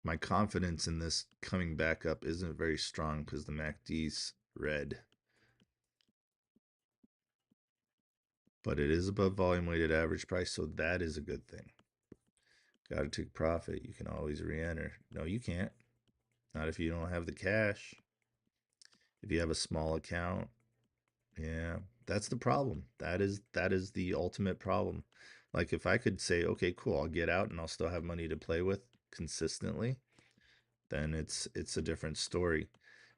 my confidence in this coming back up isn't very strong because the MACD's red. But it is above volume weighted average price, so that is a good thing. Got to take profit. You can always re-enter. No, you can't. Not if you don't have the cash. If you have a small account, yeah, that's the problem. That is the ultimate problem. Like if I could say, okay, cool, I'll get out and I'll still have money to play with consistently, then it's a different story.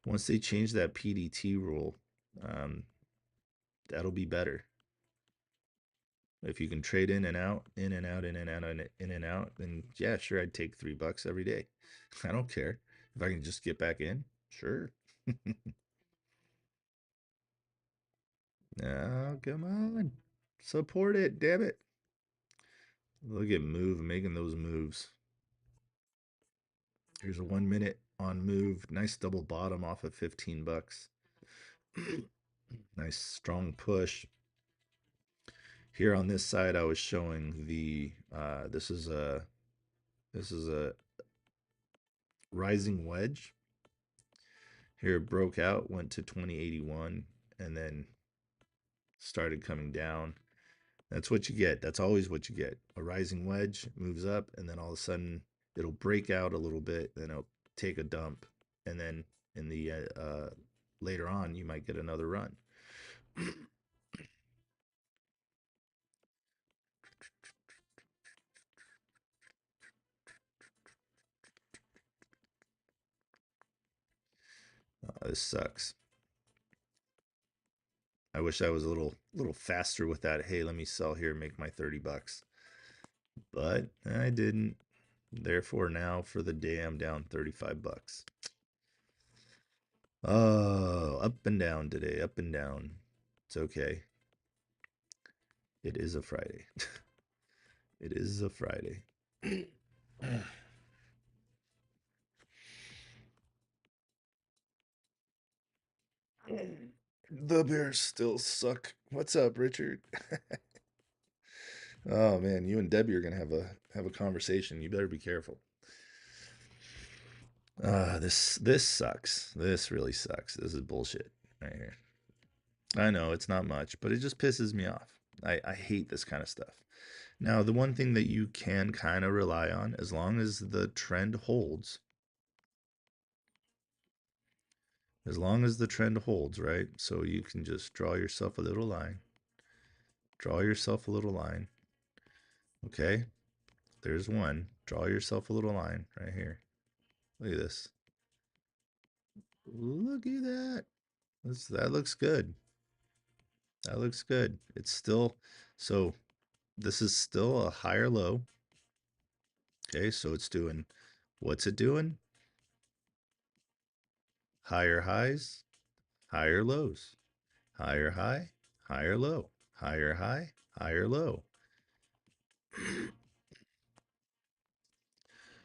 Once they change that PDT rule, um, that'll be better. If you can trade in and out, in and out, in and out, in and out, then yeah, sure, I'd take $3 every day. I don't care. If I can just get back in, sure. Oh, come on. Support it, damn it. Look at Move making those moves. Here's a 1 minute on Move. Nice double bottom off of $15. Nice strong push. Here on this side, I was showing the this is a rising wedge. Here it broke out, went to 2081, and then started coming down. That's what you get. That's always what you get. A rising wedge moves up, and then all of a sudden it'll break out a little bit, then it'll take a dump, and then in the later on you might get another run. This sucks. I wish I was a little faster with that. Hey, let me sell here, make my $30. But I didn't. Therefore, now for the day, I'm down $35. Oh, up and down today, up and down. It's okay. It is a Friday. It is a Friday. The Bears still suck. What's up, Richard? Oh man, you and Debbie are gonna have a conversation. You better be careful. This sucks. This really sucks. This is bullshit right here. I know it's not much, but it just pisses me off. I hate this kind of stuff. Now, the one thing that you can kind of rely on, as long as the trend holds, as long as the trend holds, right? So you can just draw yourself a little line. Draw yourself a little line. Okay, there's one. Draw yourself a little line right here. Look at this. Look at that. That looks good. That looks good. It's still, so this is still a higher low. Okay, so it's doing, what's it doing? Higher highs, higher lows. Higher high, higher low. Higher high, higher low.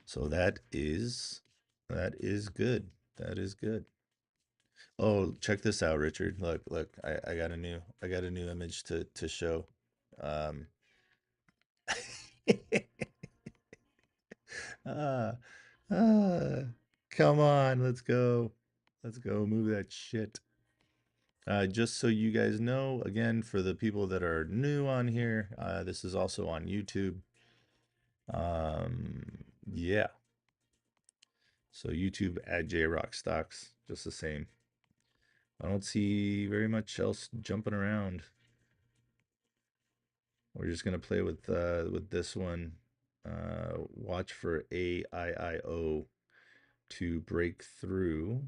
So that is good. That is good. Oh, check this out, Richard. Look, I got a new image to show. Um ah, ah, come on, let's go. Let's go move that shit. Just so you guys know, again, for the people that are new on here, this is also on YouTube. Yeah. So YouTube at Jrockstocks, just the same. I don't see very much else jumping around. We're just gonna play with this one. Watch for AIIO to break through.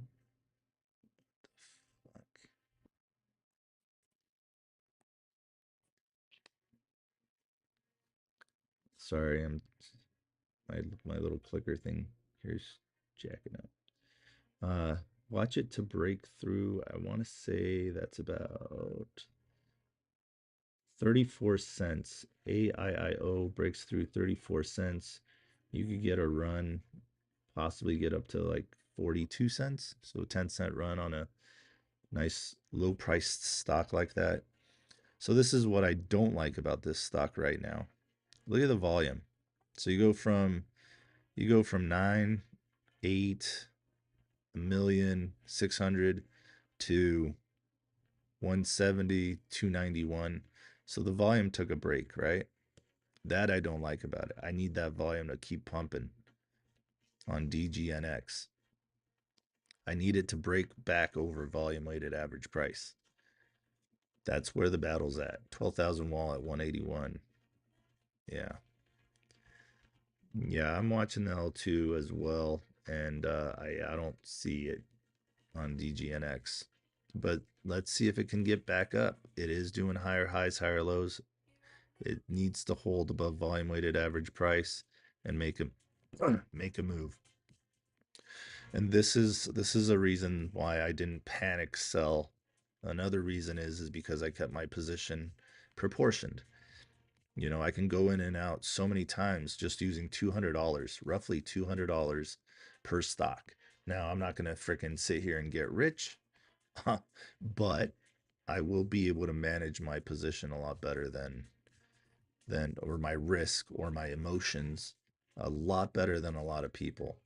Fuck. Sorry, I'm my little clicker thing here's jacking up. Watch it to break through. I want to say that's about 34 cents. AIIO breaks through 34 cents. You could get a run, possibly get up to like 42 cents. So 10-cent run on a nice low priced stock like that. So this is what I don't like about this stock right now. Look at the volume. So you go from 9 8 million 600 to 170 291. So the volume took a break, right? That I don't like about it. I need that volume to keep pumping on DGNX. I need it to break back over volume weighted average price. That's where the battle's at. 12,000 wall at 181. Yeah. Yeah, I'm watching the L2 as well, and I don't see it on DGNX. But let's see if it can get back up. It is doing higher highs, higher lows. It needs to hold above volume weighted average price and make a move. And this is a reason why I didn't panic sell. Another reason is because I kept my position proportioned. You know, I can go in and out so many times just using $200, roughly $200 per stock. Now, I'm not going to fricking sit here and get rich, but I will be able to manage my position a lot better than or my risk or my emotions a lot better than a lot of people.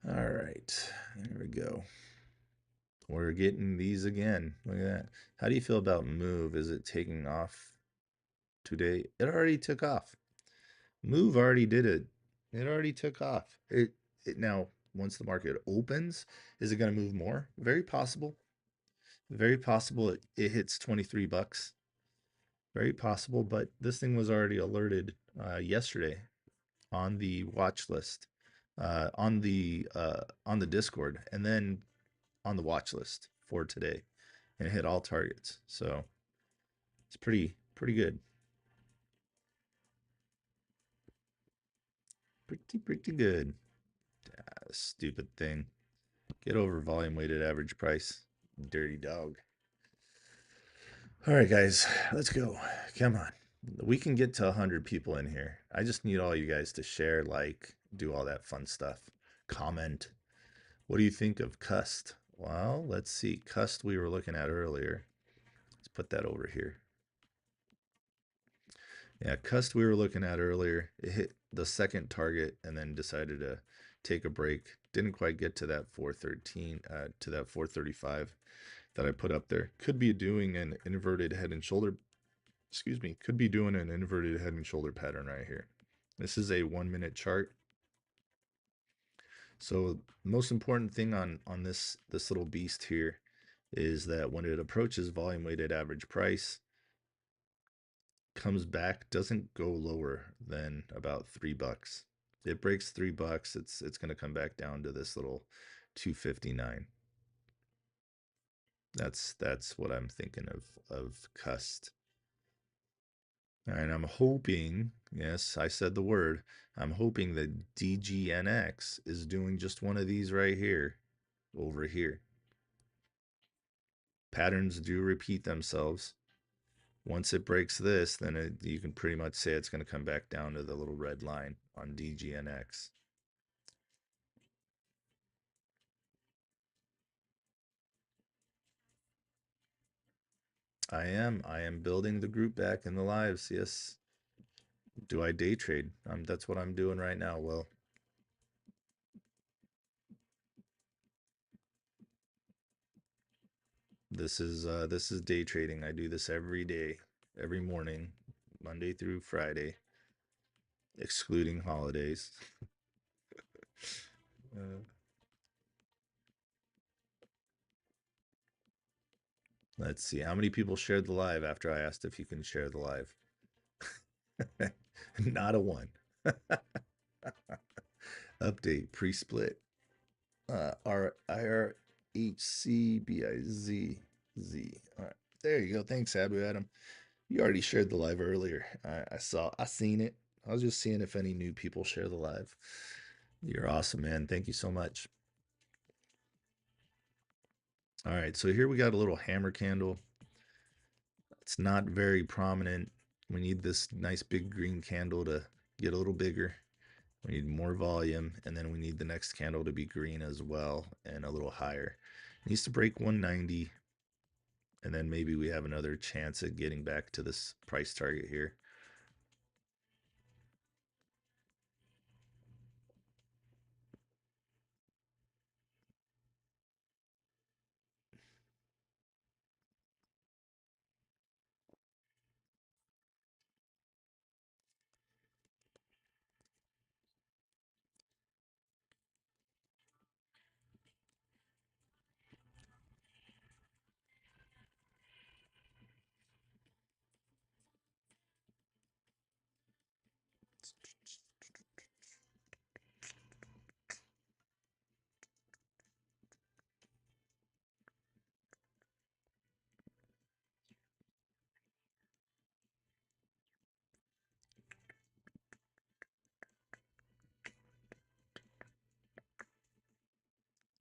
All right, there we go. We're getting these again. Look at that. How do you feel about move? Is it taking off today? It already took off. Move already did it. It already took off. It now once the market opens, is it going to move more? Very possible. Very possible it hits 23 bucks. Very possible, but this thing was already alerted yesterday on the watch list, on the Discord, and then on the watch list for today, and it hit all targets. So it's pretty good. Pretty good. Stupid thing. Get over volume weighted average price. Dirty dog. All right, guys, let's go. Come on. We can get to 100 people in here. I just need all you guys to share, like, do all that fun stuff. Comment. What do you think of Cust? Well, let's see. Cust we were looking at earlier. Let's put that over here. Yeah, Cust we were looking at earlier. It hit the second target and then decided to take a break. Didn't quite get to that 413, to that 435 that I put up there. Could be doing an inverted head and shoulder, excuse me, could be doing an inverted head and shoulder pattern right here. This is a 1 minute chart. So most important thing on this little beast here is that when it approaches volume weighted average price, comes back, doesn't go lower than about $3. It breaks $3, it's going to come back down to this little 259. That's what I'm thinking of Cust. And I'm hoping, yes, I said the word, I'm hoping that DGNX is doing just one of these right here, over here. Patterns do repeat themselves. Once it breaks this, then you can pretty much say it's going to come back down to the little red line on DGNX. I am building the group back in the lives. Yes. Do I day trade? That's what I'm doing right now. Well, this is day trading. I do this every day, every morning, Monday through Friday, excluding holidays. Uh, let's see how many people shared the live after I asked if you can share the live. Not a one. Update pre-split. R I R H C B I Z Z. All right, there you go. Thanks, Abu Adam. You already shared the live earlier. I seen it. I was just seeing if any new people share the live. You're awesome, man. Thank you so much. All right, so here we got a little hammer candle. It's not very prominent. We need this nice big green candle to get a little bigger. We need more volume, and then we need the next candle to be green as well and a little higher. It needs to break 190, and then maybe we have another chance at getting back to this price target here.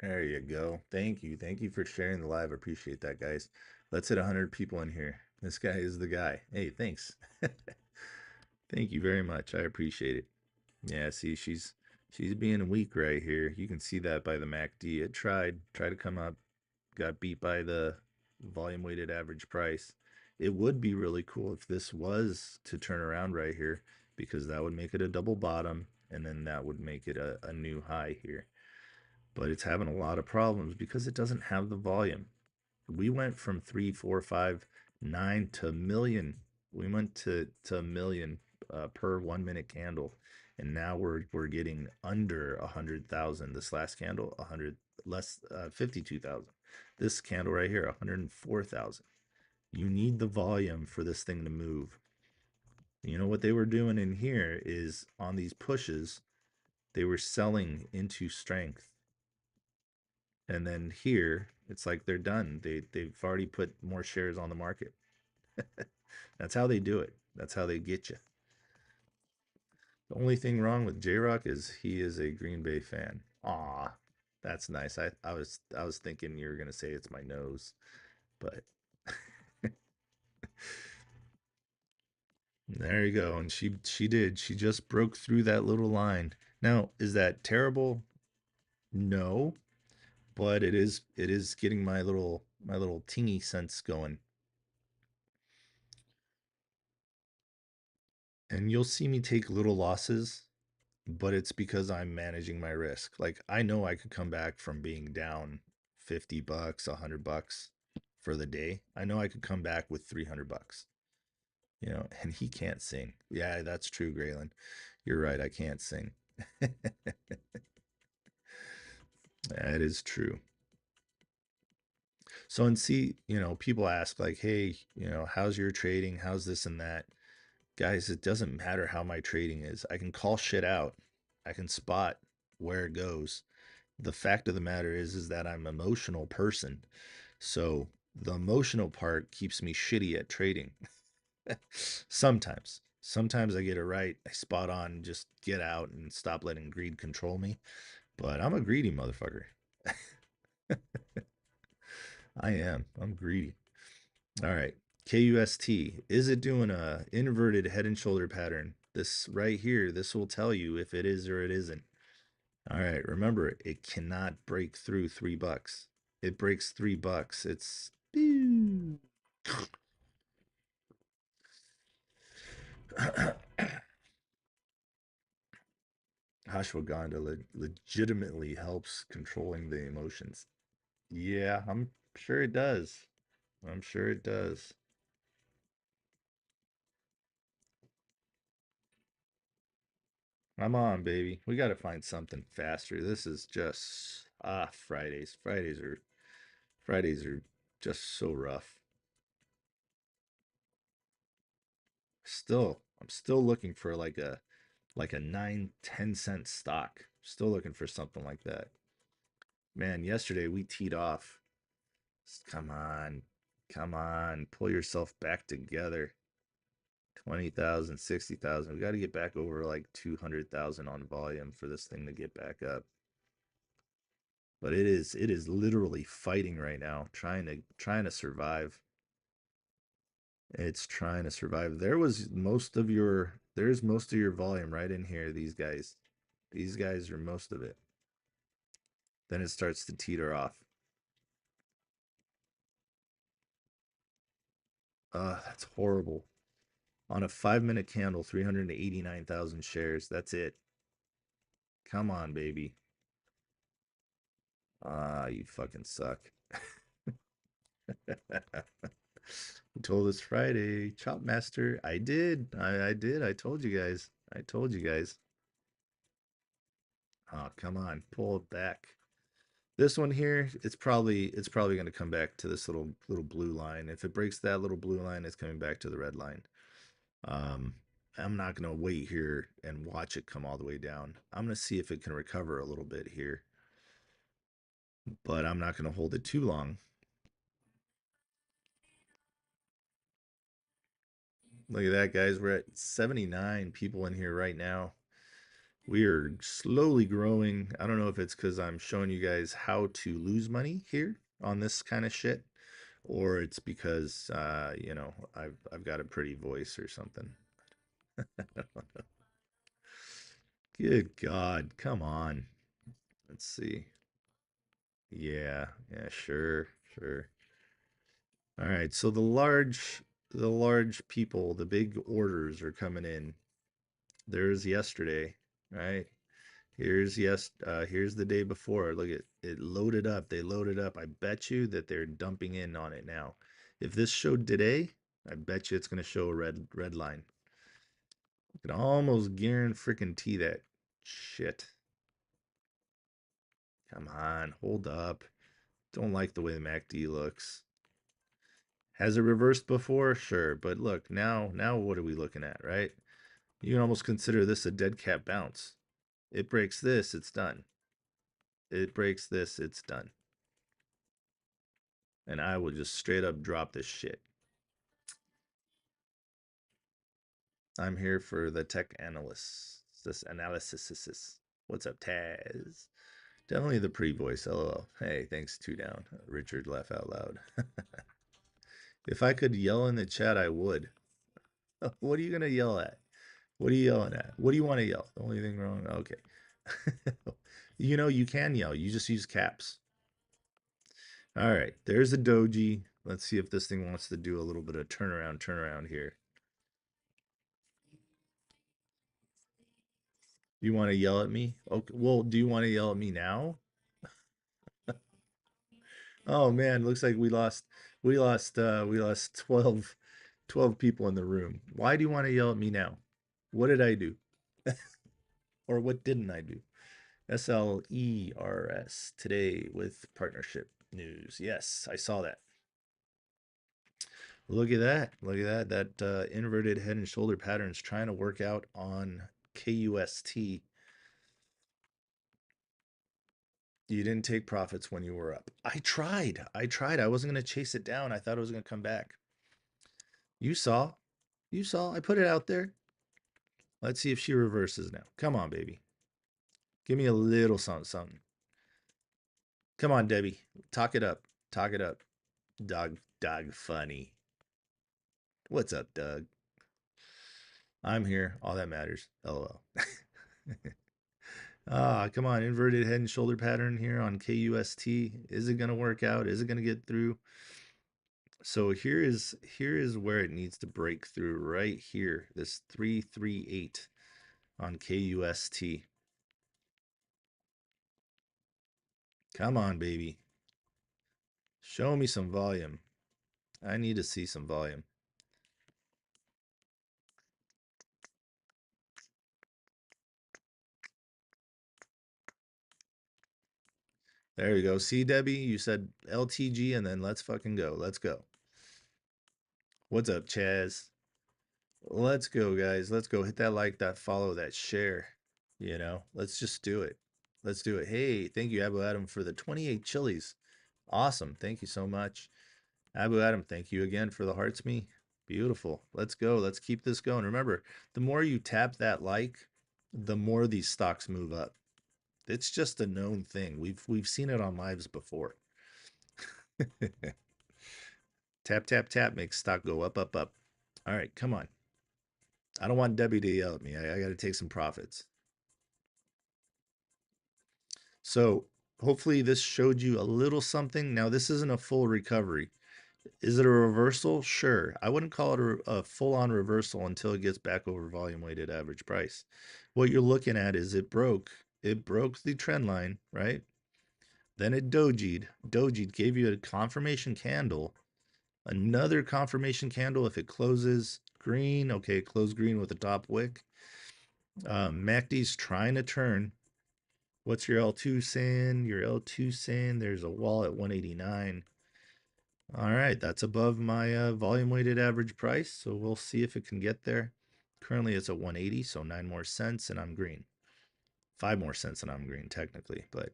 There you go. Thank you. Thank you for sharing the live. Appreciate that, guys. Let's hit 100 people in here. This guy is the guy. Hey, thanks. Thank you very much. I appreciate it. Yeah, see, she's being weak right here. You can see that by the MACD. It tried to come up, got beat by the volume weighted average price. It would be really cool if this was to turn around right here, because that would make it a double bottom, and then that would make it a new high here. But it's having a lot of problems because it doesn't have the volume. We went from 3, 4, 5, 9 to a million. We went to a million per 1 minute candle, and now we're getting under 100,000. This last candle, 100 less, 52,000. This candle right here, 104,000. You need the volume for this thing to move. You know what they were doing in here is on these pushes, they were selling into strength. And then here, it's like they're done. They've already put more shares on the market. That's how they do it. That's how they get you. The only thing wrong with J Rock is he is a Green Bay fan. Aw, that's nice. I was thinking you were gonna say it's my nose, but there you go. And she did. She just broke through that little line. Now, is that terrible? No, but it is getting my little tingy sense going. And you'll see me take little losses, but it's because I'm managing my risk. Like I know I could come back from being down $50, $100 for the day. I know I could come back with $300, and he can't sing. Yeah, that's true, Graylin. You're right. I can't sing. That is true. So, and see, people ask like, hey, how's your trading? How's this and that? Guys, it doesn't matter how my trading is. I can call shit out. I can spot where it goes. The fact of the matter is that I'm an emotional person. So the emotional part keeps me shitty at trading. Sometimes. Sometimes I get it right. I spot on, just get out and stop letting greed control me. But I'm a greedy motherfucker. I am. I'm greedy. All right. KUST. Is it doing a inverted head and shoulder pattern? This right here, this will tell you if it is or it isn't. All right. Remember, it cannot break through $3. It breaks $3. It's ashwagandha legitimately helps controlling the emotions. Yeah, I'm sure it does. I'm sure it does. I'm on, baby. We got to find something faster. This is just Fridays. Fridays are just so rough. I'm still looking for like a 9, 10 cent stock. Still looking for something like that. Man, yesterday we teed off. Come on. Come on. Pull yourself back together. 20,000, 60,000. We got to get back over like 200,000 on volume for this thing to get back up. But it is literally fighting right now, trying to survive. It's trying to survive. There's most of your volume right in here, these guys. These guys are most of it. Then it starts to teeter off. That's horrible. On a 5-minute candle, 389,000 shares. That's it. Come on, baby. You fucking suck. You told us Friday, Chop Master. I did. I did. I told you guys. I told you guys. Oh, come on. Pull it back. This one here, it's probably going to come back to this little blue line. If it breaks that little blue line, it's coming back to the red line. Um, I'm not going to wait here and watch it come all the way down. I'm going to see if it can recover a little bit here, but I'm not going to hold it too long. Look at that, guys. We're at 79 people in here right now. We are slowly growing. I don't know if it's because I'm showing you guys how to lose money here on this kind of shit, or it's because I've got a pretty voice or something. Good God, come on. Let's see. Yeah, sure, sure. All right, so the large people, the big orders are coming in. There's yesterday, right? Here's the day before. Look at it loaded up. They loaded up. I bet you that they're dumping in on it now. If this showed today, I bet you it's gonna show a red line. You can almost guarantee that shit. Come on, hold up. Don't like the way the MACD looks. Has it reversed before? Sure, but look, now what are we looking at, right? You can almost consider this a dead cat bounce. It breaks this, it's done. It breaks this, it's done. And I will just straight up drop this shit. I'm here for the tech analysts. This analysis. What's up, Taz? Definitely the pre-voice, lol. Hey, thanks, 2 down. Richard, laugh out loud. If I could yell in the chat, I would. What are you gonna yell at? What are you yelling at? What do you want to yell? The only thing wrong? Okay. You can yell. You just use caps. All right, there's a doji. Let's see if this thing wants to do a little bit of turnaround here. You want to yell at me? Okay. Well, do you want to yell at me now? Oh man, looks like we lost 12 people in the room. Why do you want to yell at me now? What did I do? Or what didn't I do? SLERS today with partnership news. Yes, I saw that. Look at that. Look at that. That inverted head and shoulder pattern is trying to work out on KUST. You didn't take profits when you were up. I tried. I wasn't going to chase it down. I thought it was going to come back. You saw. You saw. I put it out there. Let's see if she reverses now. Come on, baby. Give me a little something, something. Come on, Debbie. Talk it up. Talk it up. Dog funny. What's up, Doug? I'm here. All that matters. LOL. Come on. Inverted head and shoulder pattern here on KUST. Is it going to work out? Is it going to get through? So here is where it needs to break through right here. This 338 on KUST. Come on, baby. Show me some volume. I need to see some volume. There you go. See, Debbie, you said LTG and then let's fucking go. Let's go. What's up, Chaz? Let's go, guys. Let's go. Hit that like, that follow, that share. Let's just do it. Let's do it. Hey, thank you, Abu Adam, for the 28 chilies. Awesome. Thank you so much. Abu Adam, thank you again for the hearts me. Beautiful. Let's go. Let's keep this going. Remember, the more you tap that like, the more these stocks move up. It's just a known thing. We've seen it on lives before. Tap, tap, tap makes stock go up, up, up. All right, come on. I don't want Debbie to yell at me. I got to take some profits. So hopefully this showed you a little something. Now, this isn't a full recovery. Is it a reversal? Sure. I wouldn't call it a full-on reversal until it gets back over volume weighted average price. What you're looking at is it broke the trend line, right? Then it dojied, gave you a confirmation candle, another confirmation candle. If it closes green, okay, it closed green with a top wick. MACD's trying to turn. What's your L2 saying? Your L2 saying there's a wall at 189. All right, that's above my volume weighted average price, so we'll see if it can get there. Currently it's at 180, so 9 more cents and I'm green. 5 more cents and I'm green technically, but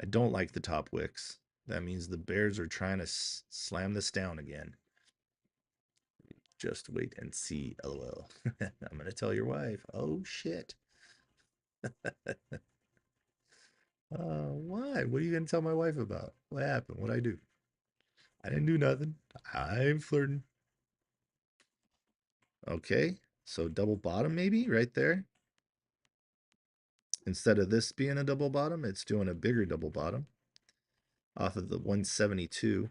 I don't like the top wicks. That means the bears are trying to slam this down again. Just wait and see, lol. I'm going to tell your wife. Oh, shit. Why? What are you going to tell my wife about? What happened? What'd I do? I didn't do nothing. I'm flirting. Okay, so double bottom maybe right there. Instead of this being a double bottom, it's doing a bigger double bottom off of the 172.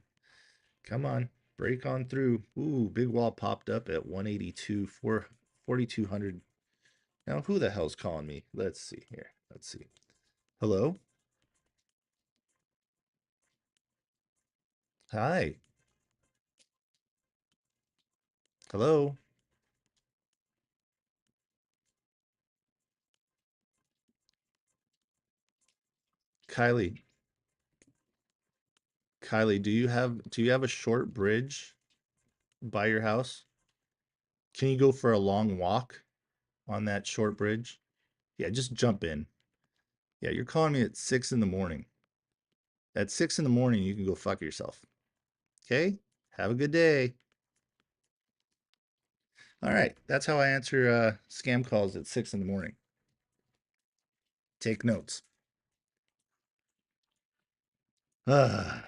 Come on, break on through. Ooh, big wall popped up at 182, 4,200. Now, who the hell's calling me? Let's see here. Let's see. Hello? Hi. Hello? Kylie. Kylie, do you have a short bridge by your house? Can you go for a long walk on that short bridge? Yeah, just jump in. Yeah, you're calling me at 6 in the morning. At 6 in the morning, you can go fuck yourself. Okay? Have a good day. All right. That's how I answer scam calls at 6 in the morning. Take notes. All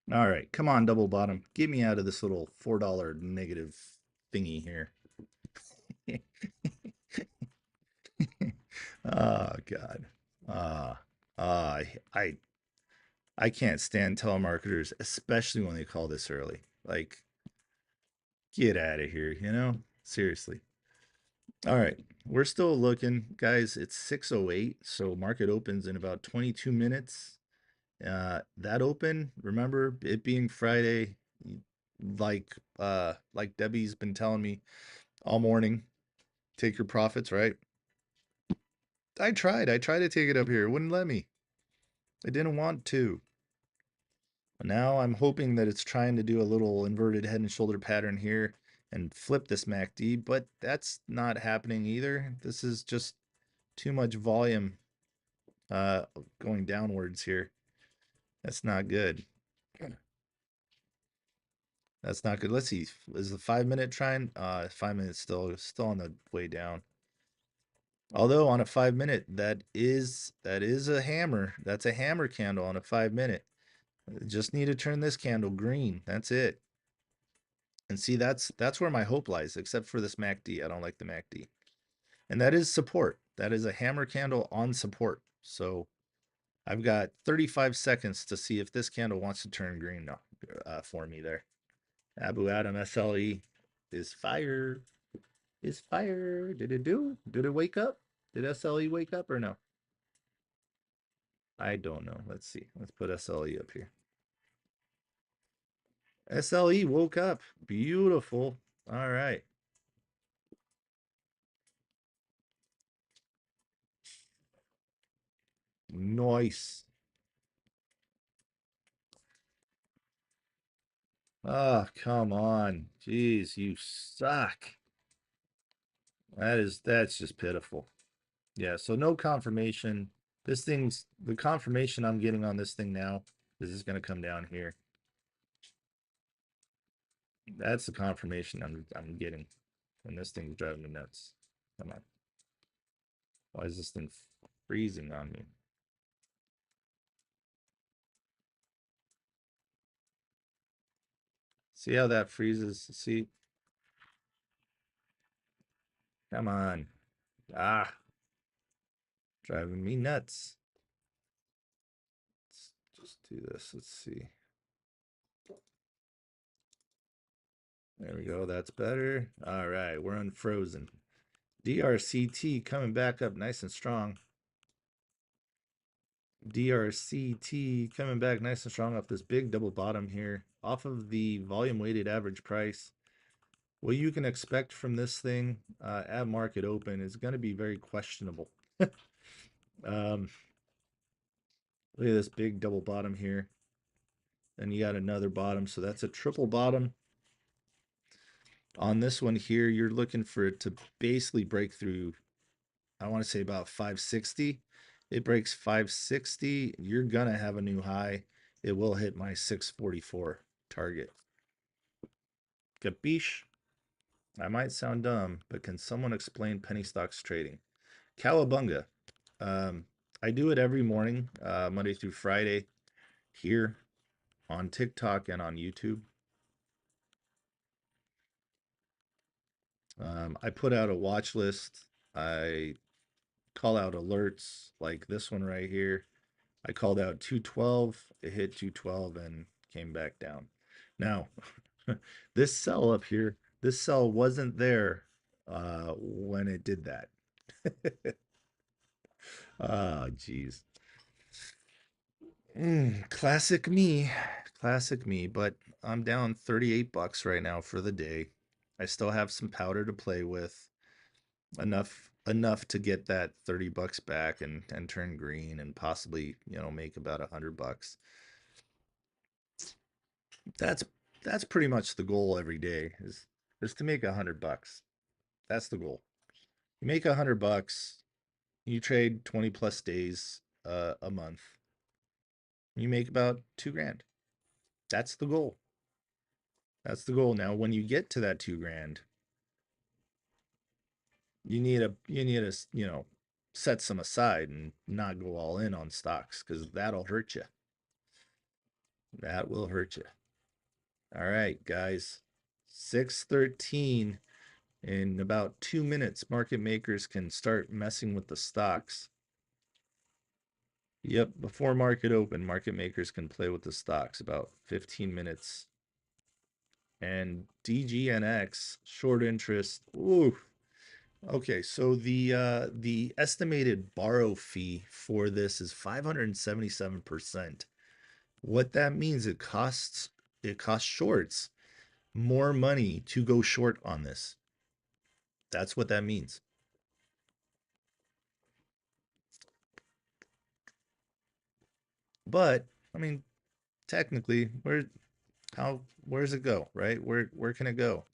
right. Come on, double bottom. Get me out of this little $4 negative thingy here. Oh, God. Uh, I I can't stand telemarketers, especially when they call this early. Like, get out of here, you know? Seriously. All right. We're still looking, guys. It's 6:08, so market opens in about 22 minutes. That open, remember it being Friday, like Debbie's been telling me all morning, take your profits, right? I tried to take it up here. It wouldn't let me. I didn't want to. Now I'm hoping that it's trying to do a little inverted head and shoulder pattern here and flip this MACD, but that's not happening either. This is just too much volume uh going downwards here. That's not good. That's not good. Let's see. Is the 5 minute trying? 5 minutes still on the way down. Although on a 5 minute, that is a hammer. That's a hammer candle on a 5 minute. Just need to turn this candle green. That's it. And see, that's where my hope lies, except for this MACD. I don't like the MACD. And that is support. That is a hammer candle on support. So I've got 35 seconds to see if this candle wants to turn green now, for me there. Abu Adam SLE is fire. Is fire. Did it do? Did it wake up? Did SLE wake up or no? I don't know. Let's see. Let's put SLE up here. SLE woke up. Beautiful. All right. Nice. Oh, come on. Jeez, you suck. That's just pitiful. Yeah, so no confirmation. The confirmation I'm getting on this thing now is going to come down here. That's the confirmation I'm getting. And this thing's driving me nuts. Come on. Why is this thing freezing on me? See how that freezes? See? Come on. Ah, driving me nuts. Let's just do this. Let's see. There we go. That's better. All right. We're unfrozen. DRCT coming back up nice and strong. DRCT coming back nice and strong off this big double bottom here, off of the volume weighted average price. What you can expect from this thing at market open is going to be very questionable. um, Look at this big double bottom here. Then you got another bottom, so that's a triple bottom. On this one here, you're looking for it to basically break through, I want to say about 560. It breaks 560, you're gonna have a new high. It will hit my 644 target. Capiche? I might sound dumb, but can someone explain penny stocks trading? Cowabunga. I do it every morning, Monday through Friday, here on TikTok and on YouTube. I put out a watch list. I call out alerts like this one right here. I called out 212. It hit 212 and came back down. Now, this sell up here, this sell wasn't there when it did that. Oh, geez. Classic me. Classic me. But I'm down 38 bucks right now for the day. I still have some powder to play with. Enough to get that 30 bucks back and turn green and possibly, make about 100 bucks. That's that's pretty much the goal every day is to make 100 bucks. That's the goal. You make 100 bucks, you trade 20 plus days a month. You make about 2 grand. That's the goal. That's the goal. Now, when you get to that 2 grand, you need to set some aside and not go all in on stocks because that'll hurt you. That will hurt you. All right, guys. 6:13. In about 2 minutes, market makers can start messing with the stocks. Yep, before market open, market makers can play with the stocks about 15 minutes. And DGNX, short interest. Ooh. Okay, so the estimated borrow fee for this is 577%. What that means, it costs shorts more money to go short on this. That's what that means. But I mean, technically, where's it go, right? Where can it go?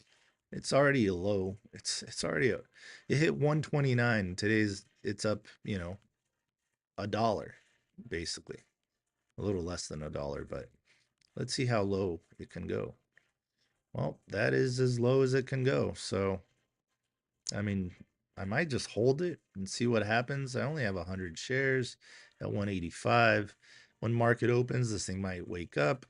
It's already a low. It's already it hit 129. Today's it's up, a dollar, basically. A little less than a dollar, but let's see how low it can go. Well, that is as low as it can go. So, I mean, I might just hold it and see what happens. I only have 100 shares at 185. When market opens, this thing might wake up.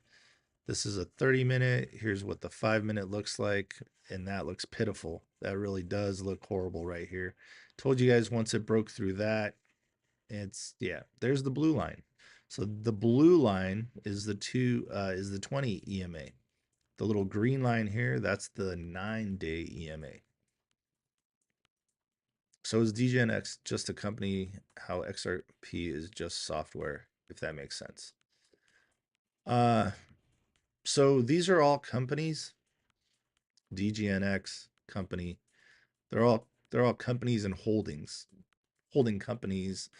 This is a 30-minute. Here's what the 5-minute looks like, and that looks pitiful. That really does look horrible right here. Told you guys once it broke through that, yeah, there's the blue line. So the blue line is the 20 EMA. The little green line here, that's the 9-day EMA. So is DGNX just a company, how XRP is just software, if that makes sense. So these are all companies. DGNX company. They're all companies and holding companies,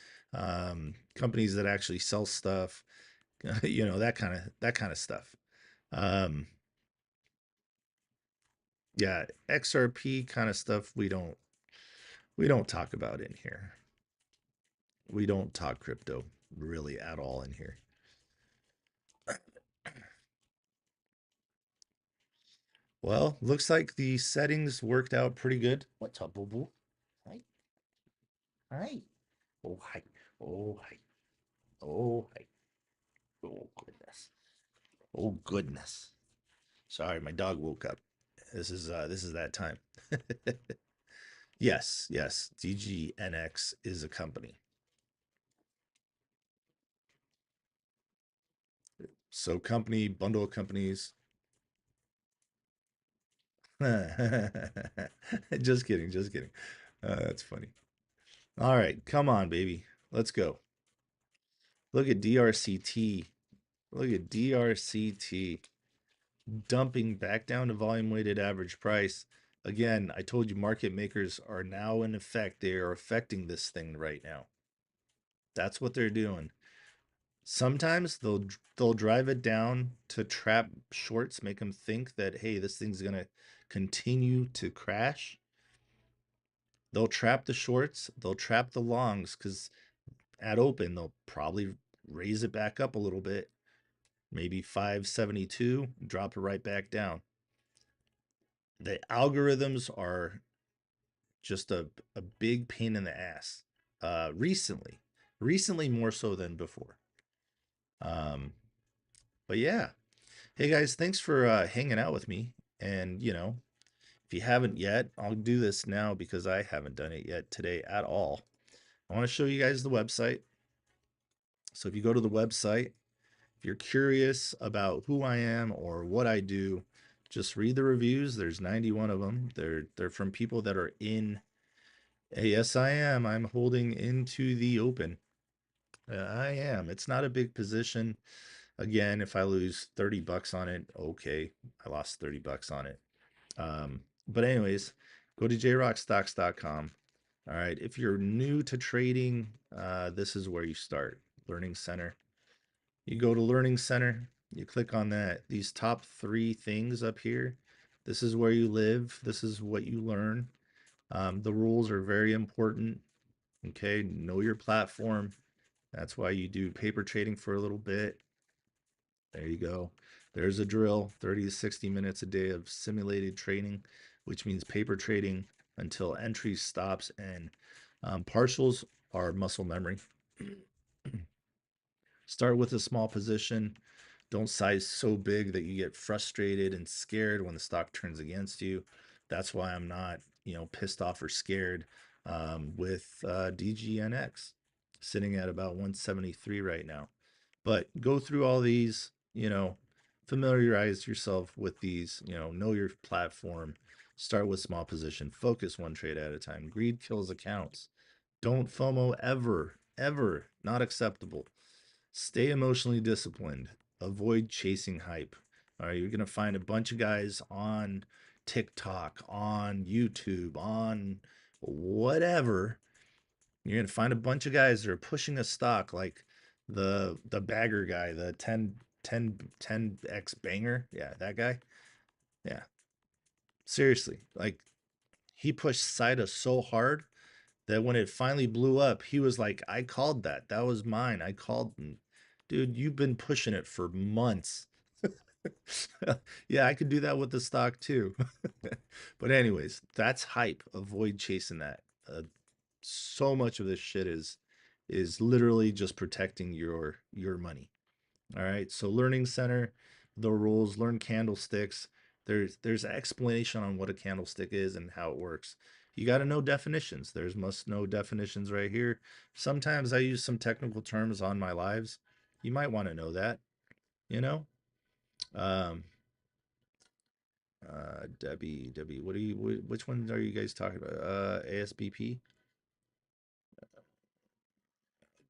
companies that actually sell stuff, that kind of stuff. Yeah, XRP kind of stuff we don't talk about in here. We don't talk crypto really at all in here. Well, looks like the settings worked out pretty good. What's up, boo boo? Hi. Hi. Oh, hi. Oh, hi. Oh, hi. Oh, goodness. Oh, goodness. Sorry, my dog woke up. This is that time. Yes, yes. DGNX is a company. So company, bundle of companies. Just kidding, just kidding. That's funny. All right, come on, baby. Let's go. Look at DRCT. Look at DRCT dumping back down to volume weighted average price. Again, I told you market makers are now in effect. They are affecting this thing right now. That's what they're doing. Sometimes they'll drive it down to trap shorts, make them think that hey, this thing's gonna continue to crash. They'll trap the shorts, they'll trap the longs because at open they'll probably raise it back up a little bit, maybe 572, drop it right back down. The algorithms are just a big pain in the ass. Recently more so than before. Um, but yeah, hey guys, thanks for hanging out with me. And if you haven't yet, I'll do this now because I haven't done it yet today at all. I want to show you guys the website. So if you go to the website, if you're curious about who I am or what I do, just read the reviews. There's 91 of them. They're from people that are in. Hey, yes, I am. I'm holding into the open. I am. It's not a big position. Again, if I lose 30 bucks on it, okay, I lost 30 bucks on it. But anyways, go to jrockstocks.com. All right. If you're new to trading, this is where you start. Learning Center. You go to Learning Center, you click on that. These top three things up here, this is where you live. This is what you learn. The rules are very important. Okay. Know your platform. That's why you do paper trading for a little bit. There you go. There's a drill, 30 to 60 minutes a day of simulated trading, which means paper trading until entry stops and partials are muscle memory. Start with a small position. Don't size so big that you get frustrated and scared when the stock turns against you. That's why I'm not, pissed off or scared with DGNX sitting at about 173 right now. But go through all these, familiarize yourself with these, know your platform, start with small position, focus one trade at a time. Greed kills accounts. Don't FOMO ever, ever, not acceptable. Stay emotionally disciplined. Avoid chasing hype. All right, you're going to find a bunch of guys on TikTok, on YouTube, on whatever. You're going to find a bunch of guys that are pushing a stock like the bagger guy, the 10x banger. Yeah, that guy. Yeah. Seriously, like he pushed Sida so hard that when it finally blew up, he was like, I called that. That was mine. I called. Dude, you've been pushing it for months. Yeah, I could do that with the stock too. But anyways, that's hype. Avoid chasing that. So much of this shit is literally just protecting your money. All right. So learning center, the rules, learn candlesticks. There's explanation on what a candlestick is and how it works. You got to know definitions. There's must know definitions right here. Sometimes I use some technical terms on my lives. You might want to know that, you know. Um, Debbie, what are you? Which one are you guys talking about? ASBP.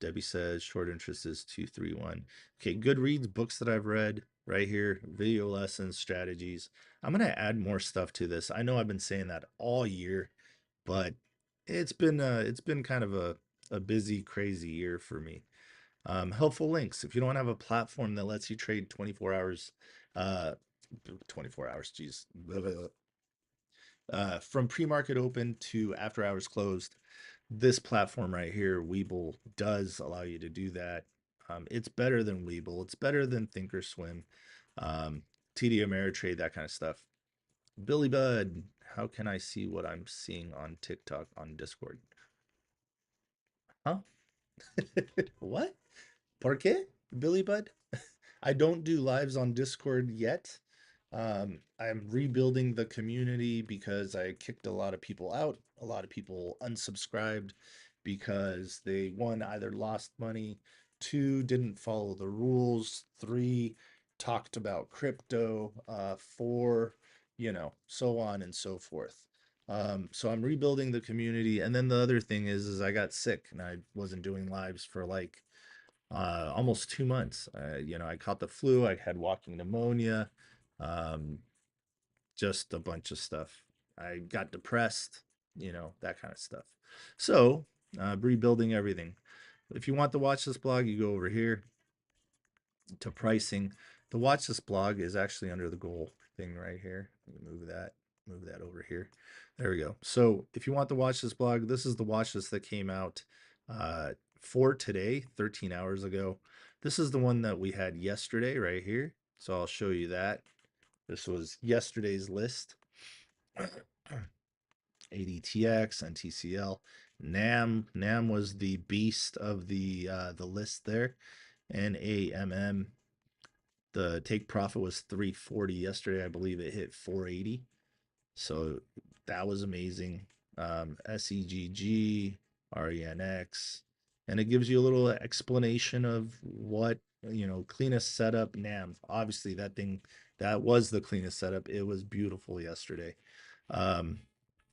Debbie says short interest is 231. Okay, good reads, books that I've read right here, video lessons, strategies. I'm gonna add more stuff to this. I know I've been saying that all year, but it's been kind of a busy, crazy year for me. Helpful links. If you don't have a platform that lets you trade 24 hours, uh, 24 hours, geez, from pre-market open to after hours closed, this platform right here, Webull, does allow you to do that. It's better than Webull. It's better than Thinkorswim, TD Ameritrade, that kind of stuff. Billy Bud, how can I see what I'm seeing on TikTok on Discord? Huh? What? ¿Por qué? Billy Bud? I don't do lives on Discord yet. I'm rebuilding the community because I kicked a lot of people out. A lot of people unsubscribed because they, one, either lost money, two, didn't follow the rules, three, talked about crypto, four, so on and so forth. So I'm rebuilding the community. And then the other thing is I got sick and I wasn't doing lives for like almost 2 months. I caught the flu. I had walking pneumonia, um, just a bunch of stuff. I got depressed, that kind of stuff. So, rebuilding everything. If you want to watch this blog, you go over here to pricing. The watch this blog is actually under the goal thing right here. Move that over here. There we go. So if you want to watch this blog, this is the watch list that came out for today, 13 hours ago. This is the one that we had yesterday right here. So I'll show you that. This was yesterday's list. ADTX, NTCL, NAM. NAM was the beast of the list there. NAMM. The take profit was 340 yesterday. I believe it hit 480. So that was amazing. SEGG, RENX, and it gives you a little explanation of what, cleanest setup NAM. Obviously, that was the cleanest setup. It was beautiful yesterday. Um,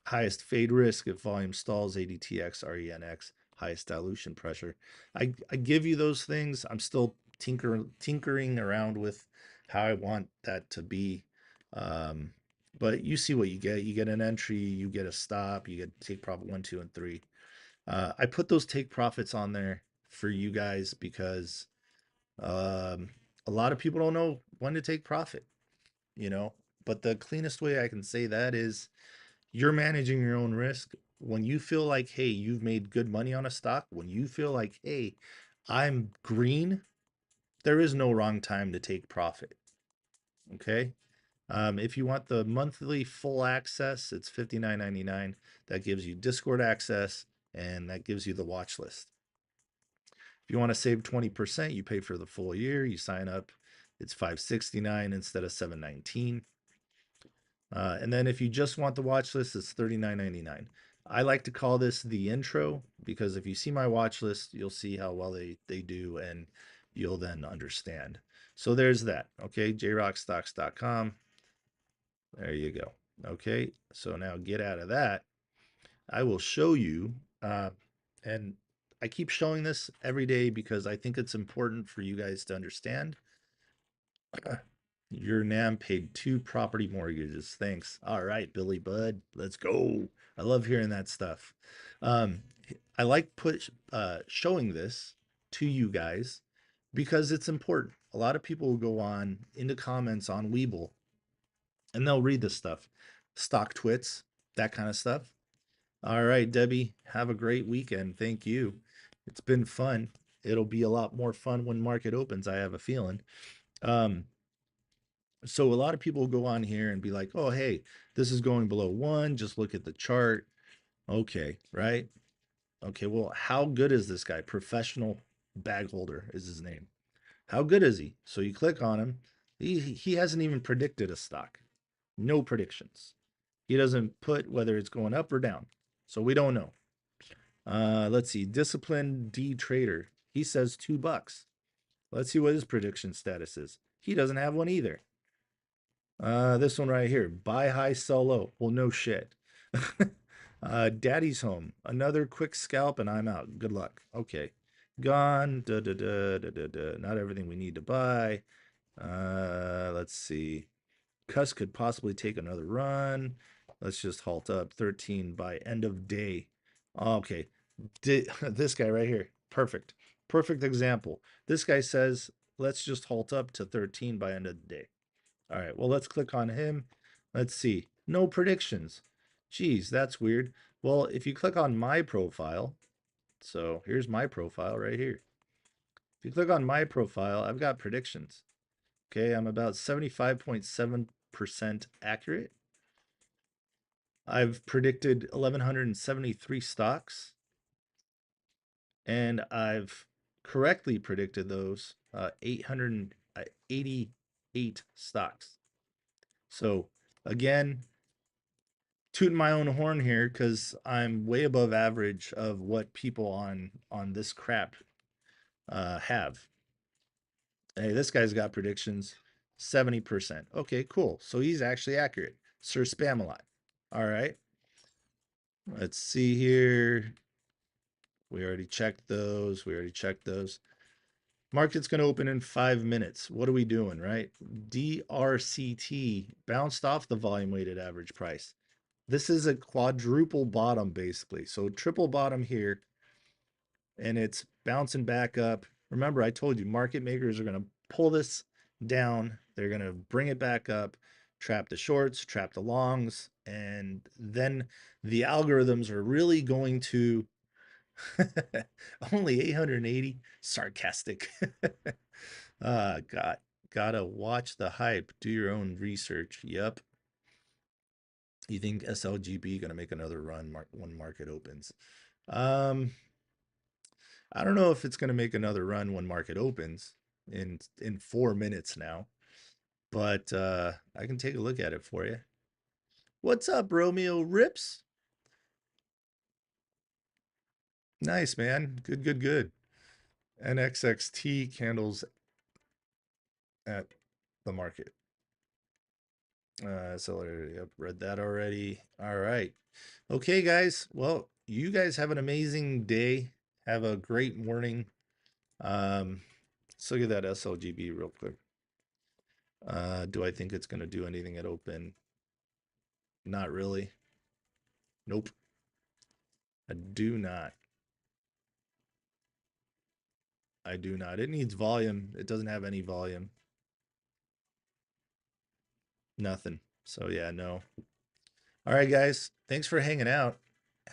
Highest fade risk if volume stalls, ADTX, RENX, highest dilution pressure. I give you those things. I'm still tinkering around with how I want that to be. But you see what you get. You get an entry, you get a stop, you get take profit 1, 2, and 3. I put those take profits on there for you guys because a lot of people don't know when to take profit, you know. But the cleanest way I can say that is you're managing your own risk. When you feel like, hey, you've made good money on a stock, when you feel like, hey, I'm green, there is no wrong time to take profit. Okay. If you want the monthly full access, it's $59.99. That gives you Discord access and that gives you the watch list. If you want to save 20%, you pay for the full year. You sign up, it's $569 instead of $719. And then if you just want the watch list, it's $39.99. I like to call this the intro because if you see my watch list, you'll see how well they do and you'll then understand. So there's that. Okay, jrockstocks.com. There you go. Okay, so now get out of that. I will show you, and I keep showing this every day because I think it's important for you guys to understand. Your NAM paid 2 property mortgages. Thanks. All right, Billy Bud, let's go. I love hearing that stuff. Um, I like showing this to you guys because it's important. A lot of people will go on into comments on Weeble and they'll read this stuff, stock twits, that kind of stuff. All right, Debbie, have a great weekend. Thank you. It's been fun. It'll be a lot more fun when market opens, I have a feeling. So a lot of people go on here and be like, oh, hey, this is going below 1. Just look at the chart. Okay, right? Okay, well, how good is this guy? Professional bag holder is his name. How good is he? So you click on him. He hasn't even predicted a stock. No predictions. He doesn't put whether it's going up or down. So we don't know. Let's see. Disciplined D trader. He says $2. Let's see what his prediction status is. He doesn't have one either. This one right here. Buy high, sell low. Well, no shit. Daddy's home. Another quick scalp and I'm out. Good luck. Okay. Gone. Da, da, da, da, da, da. Not everything we need to buy. Let's see. Cuss could possibly take another run. Let's just halt up. 13 by end of day. Okay. This guy right here. Perfect. Perfect example. This guy says, let's just halt up to 13 by end of the day. All right, well, let's click on him. Let's see. No predictions. Geez, that's weird. Well, if you click on my profile, so here's my profile right here. If you click on my profile, I've got predictions. Okay, I'm about 75.7% accurate. I've predicted 1,173 stocks, and I've correctly predicted those 888 stocks. So again, tooting my own horn here because I'm way above average of what people on this crap have. Hey, this guy's got predictions 70%. Okay, cool. So he's actually accurate. Sir Spamalot. All right. Let's see here. We already checked those. We already checked those. Market's going to open in 5 minutes. What are we doing, right? DRCT bounced off the volume weighted average price. This is a quadruple bottom, basically. So triple bottom here, and it's bouncing back up. Remember, I told you market makers are going to pull this down. They're going to bring it back up, trap the shorts, trap the longs, and then the algorithms are really going to only 880. Sarcastic. Gotta watch the hype. Do your own research. Yep. You think SLGB gonna make another run when market opens? Um, I don't know if it's gonna make another run when market opens in 4 minutes now, but I can take a look at it for you. What's up, Romeo Rips? Nice, man. Good, good, good. NXXT candles at the market. So yep, read that already. All right. Okay, guys. Well, you guys have an amazing day. Have a great morning. Let's look at that SLGB real quick. Do I think it's going to do anything at open? Not really. Nope. I do not. I do not. It needs volume. It doesn't have any volume. Nothing. So yeah, no. All right, guys. Thanks for hanging out.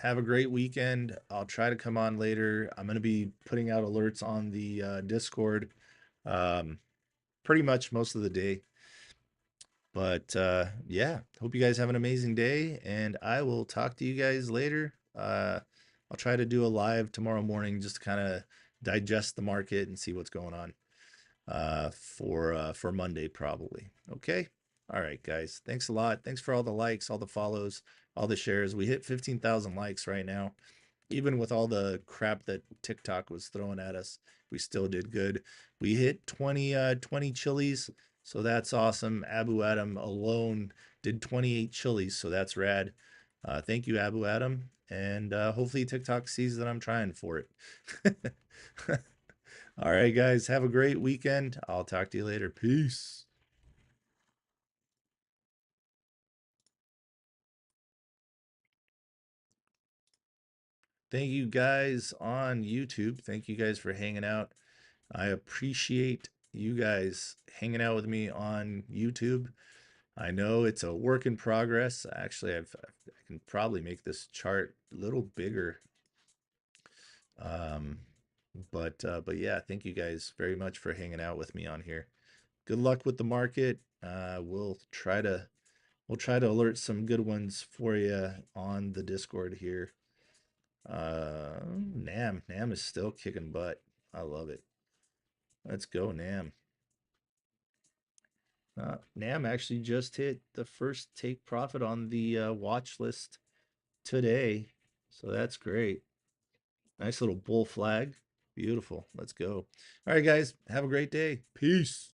Have a great weekend. I'll try to come on later. I'm going to be putting out alerts on the Discord um, pretty much most of the day. But yeah, hope you guys have an amazing day, and I will talk to you guys later. I'll try to do a live tomorrow morning just to kind of digest the market and see what's going on for Monday probably. Okay. All right, guys. Thanks a lot. Thanks for all the likes, all the follows, all the shares. We hit 15,000 likes right now. Even with all the crap that TikTok was throwing at us, we still did good. We hit 20 chilies, so that's awesome. Abu Adam alone did 28 chilies, so that's rad. Thank you, Abu Adam, and hopefully TikTok sees that I'm trying for it. All right, guys, have a great weekend. I'll talk to you later. Peace. Thank you guys on YouTube. Thank you guys for hanging out. I appreciate you guys hanging out with me on YouTube. I know it's a work in progress. Actually, I can probably make this chart a little bigger. Um, but yeah, thank you guys very much for hanging out with me on here. Good luck with the market. We'll try to alert some good ones for you on the Discord here. Nam is still kicking butt. I love it. Let's go, Nam. Nam actually just hit the first take profit on the watch list today. So that's great. Nice little bull flag. Beautiful. Let's go. All right, guys. Have a great day. Peace.